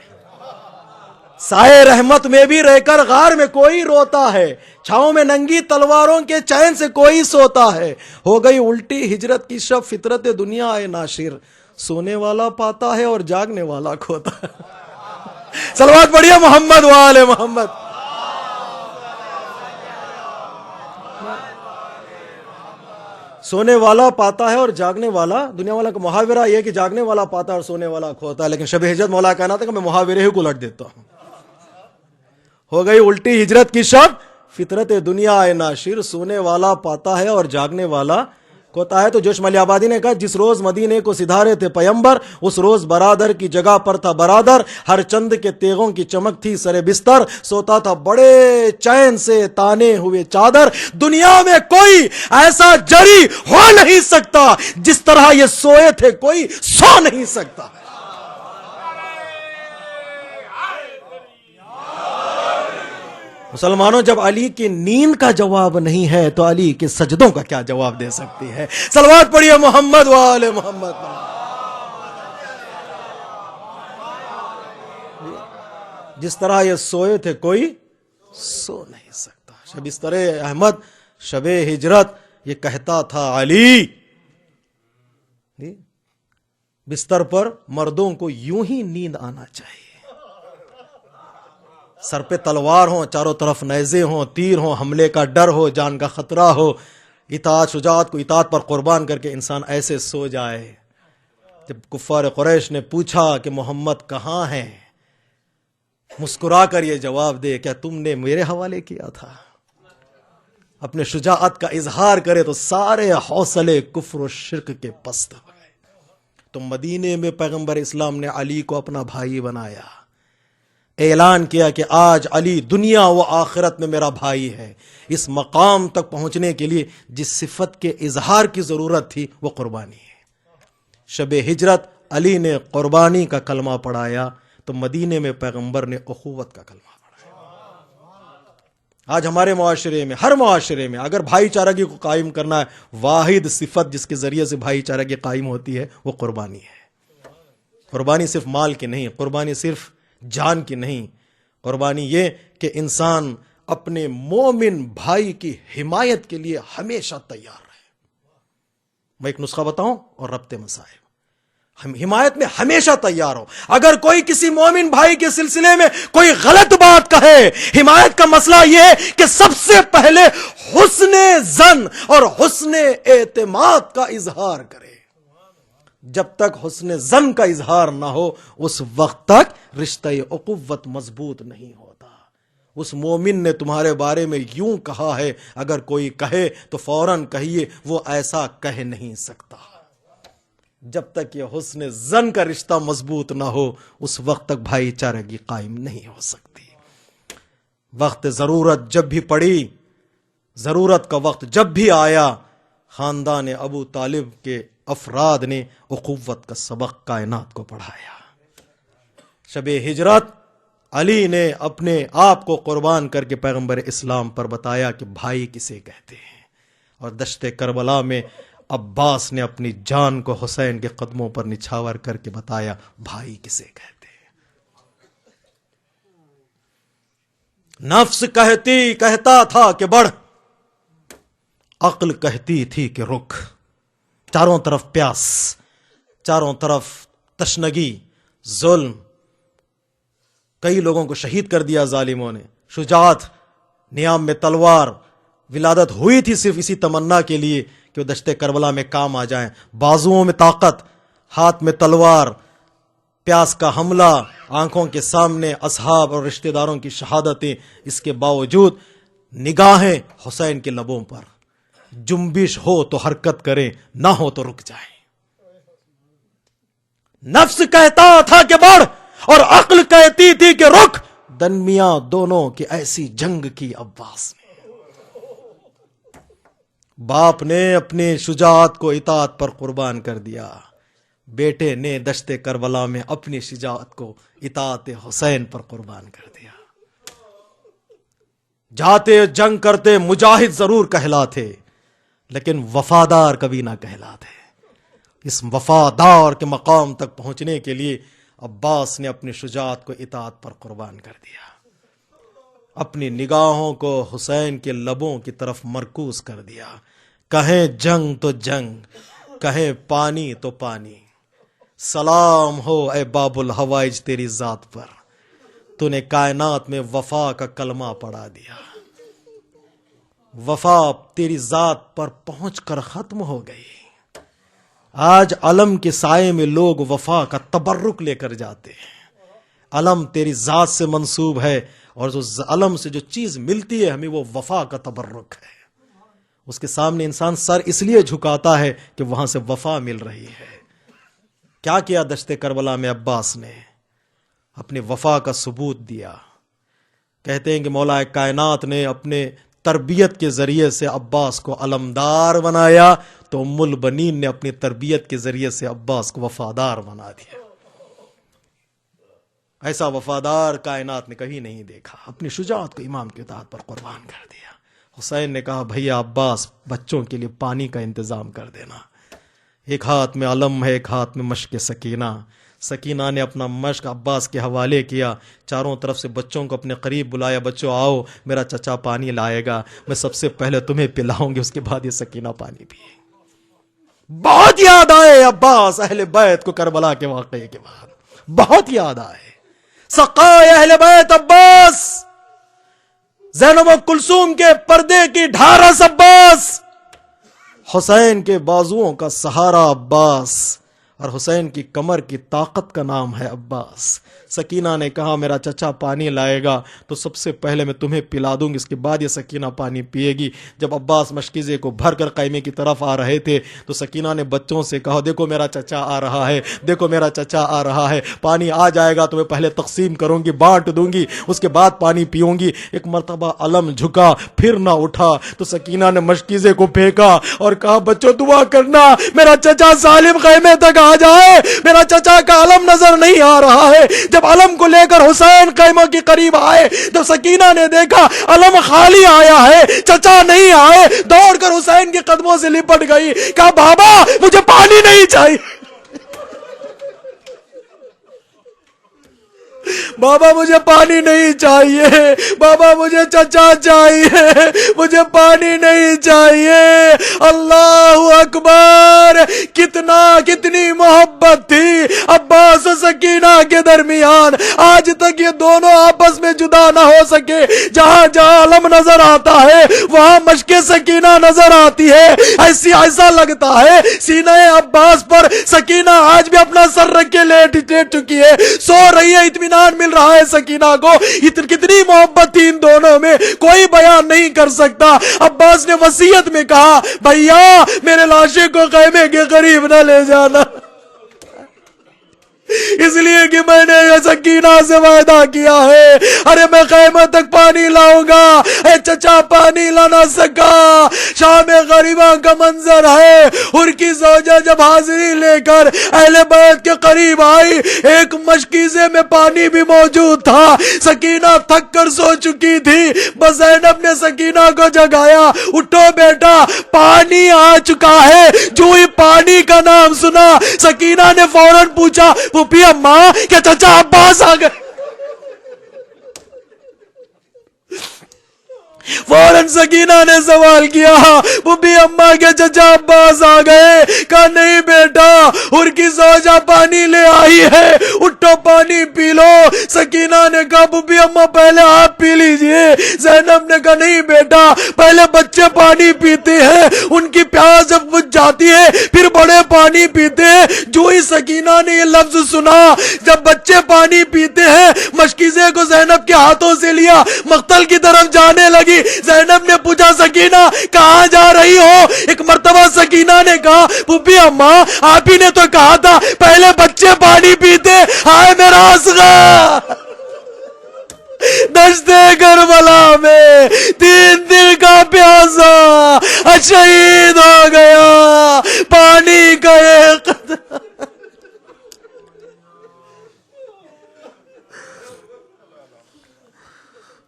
سائے رحمت میں بھی رہ کر غار میں کوئی روتا ہے، چھاؤں میں ننگی تلواروں کے چین سے کوئی سوتا ہے. ہو گئی الٹی ہجرت کی شب، فطرت دنیا اے ناشر، سونے والا پاتا ہے اور جاگنے والا کھوتا ہے. صلوات پڑھیے محمد وآل محمد. سونے والا پاتا ہے اور جاگنے والا، دنیا والا کا محاورہ یہ کہ جاگنے والا پاتا ہے اور سونے والا کھوتا ہے، لیکن شب ہجرت مولا کہنا تھا کہ میں محاورے ہی کو الٹ دیتا ہوں. ہو گئی الٹی ہجرت کی شب، فطرت دنیا اے ناشر، سونے والا پاتا ہے اور جاگنے والا کھوتا ہے. تو جوش ملی آبادی نے کہا جس روز مدینے کو سدھارے تھے پیمبر، اس روز برادر کی جگہ پر تھا برادر. ہر چند کے تیغوں کی چمک تھی سرے بستر، سوتا تھا بڑے چین سے تانے ہوئے چادر. دنیا میں کوئی ایسا جری ہو نہیں سکتا جس طرح یہ سوئے تھے کوئی سو نہیں سکتا. مسلمانوں، جب علی کی نیند کا جواب نہیں ہے تو علی کے سجدوں کا کیا جواب دے سکتی ہے؟ صلوات پڑھیے محمد وآل محمد. جس طرح یہ سوئے تھے کوئی سو نہیں سکتا. شبستر احمد شب ہجرت یہ کہتا تھا علی، بستر پر مردوں کو یوں ہی نیند آنا چاہیے. سر پہ تلوار ہوں، چاروں طرف نیزے ہوں، تیر ہوں، حملے کا ڈر ہو، جان کا خطرہ ہو، اطاعت شجاعت کو اطاعت پر قربان کر کے انسان ایسے سو جائے. جب کفار قریش نے پوچھا کہ محمد کہاں ہیں، مسکرا کر یہ جواب دے کیا تم نے میرے حوالے کیا تھا؟ اپنے شجاعت کا اظہار کرے تو سارے حوصلے کفر و شرک کے پست ہو گئے. تو مدینے میں پیغمبر اسلام نے علی کو اپنا بھائی بنایا، اعلان کیا کہ آج علی دنیا و آخرت میں میرا بھائی ہے. اس مقام تک پہنچنے کے لیے جس صفت کے اظہار کی ضرورت تھی وہ قربانی ہے. شب ہجرت علی نے قربانی کا کلمہ پڑھایا تو مدینے میں پیغمبر نے اخوت کا کلمہ پڑھایا. آج ہمارے معاشرے میں، ہر معاشرے میں اگر بھائی چارگی کو قائم کرنا ہے، واحد صفت جس کے ذریعے سے بھائی چارگی قائم ہوتی ہے وہ قربانی ہے. قربانی صرف مال کی نہیں، قربانی صرف جان کی نہیں، قربانی یہ کہ انسان اپنے مومن بھائی کی حمایت کے لیے ہمیشہ تیار رہے. میں ایک نسخہ بتاؤں اور ربط مسائل، حمایت میں ہمیشہ تیار ہو. اگر کوئی کسی مومن بھائی کے سلسلے میں کوئی غلط بات کہے، حمایت کا مسئلہ یہ ہے کہ سب سے پہلے حسن ظن اور حسن اعتماد کا اظہار کرے. جب تک حسن ظن کا اظہار نہ ہو اس وقت تک رشتہ اخوت مضبوط نہیں ہوتا. اس مومن نے تمہارے بارے میں یوں کہا ہے، اگر کوئی کہے تو فوراً کہیے وہ ایسا کہہ نہیں سکتا. جب تک یہ حسن ظن کا رشتہ مضبوط نہ ہو اس وقت تک بھائی چارگی قائم نہیں ہو سکتی. وقت ضرورت جب بھی پڑی، ضرورت کا وقت جب بھی آیا، خاندان ابو طالب کے افراد نے اخوت کا سبق کائنات کو پڑھایا. شب ہجرت علی نے اپنے آپ کو قربان کر کے پیغمبر اسلام پر بتایا کہ بھائی کسے کہتے ہیں. اور دشت کربلا میں عباس نے اپنی جان کو حسین کے قدموں پر نچھاور کر کے بتایا بھائی کسے کہتے ہیں. نفس کہتا تھا کہ بڑھ، عقل کہتی تھی کہ رک. چاروں طرف پیاس، چاروں طرف تشنگی، ظلم، کئی لوگوں کو شہید کر دیا ظالموں نے. شجاعت، نیام میں تلوار، ولادت ہوئی تھی صرف اسی تمنا کے لیے کہ وہ دشت کربلا میں کام آ جائیں. بازوؤں میں طاقت، ہاتھ میں تلوار، پیاس کا حملہ، آنکھوں کے سامنے اصحاب اور رشتہ داروں کی شہادتیں. اس کے باوجود نگاہیں حسین کے لبوں پر. جنبش ہو تو حرکت کریں، نہ ہو تو رک جائیں. نفس کہتا تھا کہ بڑھ اور عقل کہتی تھی کہ رک. درمیاں دونوں کی ایسی جنگ کی عباس نے. باپ نے اپنی شجاعت کو اطاعت پر قربان کر دیا، بیٹے نے دشت کربلا میں اپنی شجاعت کو اطاعت حسین پر قربان کر دیا. جاتے جنگ کرتے مجاہد ضرور کہلاتے، لیکن وفادار کبھی نہ کہلاتے. اس وفادار کے مقام تک پہنچنے کے لیے عباس نے اپنی شجاعت کو اطاعت پر قربان کر دیا. اپنی نگاہوں کو حسین کے لبوں کی طرف مرکوز کر دیا. کہیں جنگ تو جنگ، کہیں پانی تو پانی. سلام ہو اے باب الحوائج تیری ذات پر، تو نے کائنات میں وفا کا کلمہ پڑھا دیا. وفا تیری ذات پر پہنچ کر ختم ہو گئی. آج علم کے سائے میں لوگ وفا کا تبرک لے کر جاتے ہیں. علم تیری ذات سے منسوب ہے، اور علم سے جو چیز ملتی ہے ہمیں وہ وفا کا تبرک ہے. اس کے سامنے انسان سر اس لیے جھکاتا ہے کہ وہاں سے وفا مل رہی ہے. کیا کیا دشت کربلا میں عباس نے؟ اپنے وفا کا ثبوت دیا. کہتے ہیں کہ مولا کائنات نے اپنے تربیت کے ذریعے سے عباس کو علمدار بنایا، تو ام البنین نے اپنی تربیت کے ذریعے سے عباس کو وفادار بنا دیا. ایسا وفادار کائنات نے کہیں نہیں دیکھا. اپنی شجاعت کو امام کی اطاعت پر قربان کر دیا. حسین نے کہا بھیا عباس بچوں کے لیے پانی کا انتظام کر دینا. ایک ہاتھ میں علم ہے، ایک ہاتھ میں مشق سکینہ. سکینہ نے اپنا مشق عباس کے حوالے کیا. چاروں طرف سے بچوں کو اپنے قریب بلایا. بچوں آؤ، میرا چچا پانی لائے گا، میں سب سے پہلے تمہیں پلاؤں گی، اس کے بعد یہ سکینہ پانی پیے. بہت یاد آئے عباس اہل بیت کو کربلا کے واقعے کے بعد. بہت یاد آئے سقائے اہل بیت عباس، زینب و کلثوم کے پردے کی ڈھارس عباس، حسین کے بازوؤں کا سہارا عباس، اور حسین کی کمر کی طاقت کا نام ہے عباس. سکینہ نے کہا میرا چچا پانی لائے گا تو سب سے پہلے میں تمہیں پلا دوں گی، اس کے بعد یہ سکینہ پانی پیے گی. جب عباس مشکیزے کو بھر کر قائمے کی طرف آ رہے تھے تو سکینہ نے بچوں سے کہا دیکھو میرا چچا آ رہا ہے، دیکھو میرا چچا آ رہا ہے، پانی آ جائے گا تو میں پہلے تقسیم کروں گی، بانٹ دوں گی، اس کے بعد پانی پیوں گی. ایک مرتبہ علم جھکا پھر نہ اٹھا تو سکینہ نے مشکیزے کو پھینکا اور کہا بچوں دعا کرنا میرا چچا سالم خیمے تک آ جائے، میرا چچا کا علم نظر نہیں آ رہا ہے. جب علم کو لے کر حسین خیمہ کے قریب آئے تو سکینہ نے دیکھا علم خالی آیا ہے، چچا نہیں آئے. دوڑ کر حسین کے قدموں سے لپٹ گئی، کہا بابا مجھے پانی نہیں چاہیے، بابا مجھے پانی نہیں چاہیے، بابا مجھے چچا چاہیے، مجھے پانی نہیں چاہیے. اللہ اکبر. کتنی محبت تھی عباس و سکینہ کے درمیان. آج تک یہ دونوں آپس میں جدا نہ ہو سکے. جہاں جہاں علم نظر آتا ہے وہاں مشق سکینہ نظر آتی ہے. ایسا لگتا ہے سینہ عباس پر سکینہ آج بھی اپنا سر رکھ کے لیٹ چکی ہے، سو رہی ہے، اطمینان مل رہا ہے سکینہ کو. کتنی محبت تھی ان دونوں میں کوئی بیان نہیں کر سکتا. عباس نے وصیت میں کہا بھیا میرے لاشے کو خیمے کے قریب نہ لے جانا، اس لیے کہ میں نے سکینہ سے وعدہ کیا ہے ارے میں خیمہ تک پانی لاؤں گا. اے چچا پانی لا نہ سکا. شام غریبہ کا منظر ہے. حر کی زوجہ جب حاضری لے کر اہل بیت کے قریب آئی، ایک مشکیزے میں پانی بھی موجود تھا. سکینہ تھک کر سو چکی تھی. بس زینب نے سکینہ کو جگایا، اٹھو بیٹا پانی آ چکا ہے. جو ہی پانی کا نام سنا سکینہ نے فوراً پوچھا پھوپھی اماں کیا چچا عباس آ گئے؟ فوراً سکینہ نے سوال کیا، بی اماں کے چچا عباس آ گئے، کہا نہیں بیٹا، اور کی زوجہ پانی لے آئی ہے، اٹھو پانی پی لو۔ سکینہ نے کہا بی اماں پہلے آپ پی لیجئے۔ زینب نے کہا نہیں بیٹا، پہلے بچے پانی پیتے ہیں، ان کی پیاس جب بجھ جاتی ہے پھر بڑے پانی پیتے ہیں۔ جو ہی سکینہ نے یہ لفظ سنا، جب بچے پانی پیتے ہیں، مشکیزے کو زینب کے ہاتھوں سے لیا، مقتل کی طرف جانے لگی۔ زینب نے پوچھا سکینہ کہاں جا رہی ہو؟ ایک مرتبہ سکینہ نے کہا بی اماں آپ ہی نے تو کہا تھا پہلے بچے پانی پیتے، ہائے میرا اصغر۔ دشت کربلا میں 3 دن کا پیاسا شہید ہو گیا، پانی کا ایک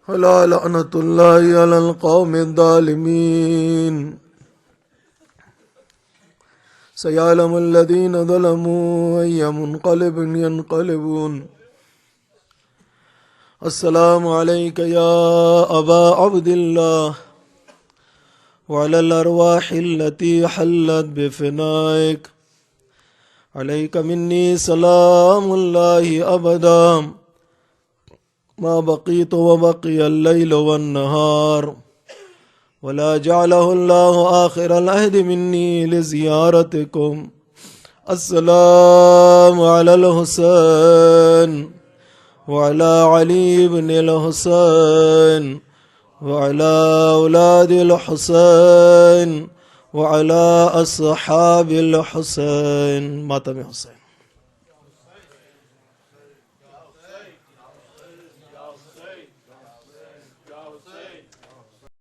الا لعنت اللہ علی القوم الظالمین۔ سیعلم الذین ظلموا ای منقلب ینقلبون۔ السلام علیک یا ابا عبد اللہ وعلی الارواح التي حلت بفنائک، علیک منی سلام اللہ ابدا ما بقیت وبقی اللیل والنہار، ولا جعلہ اللہ آخر العہد منی لزیارتکم۔ السلام علی الحسین وعلی علی بن الحسین وعلی اولاد الحسین وعلی اصحاب الحسین۔ ماتم حسین۔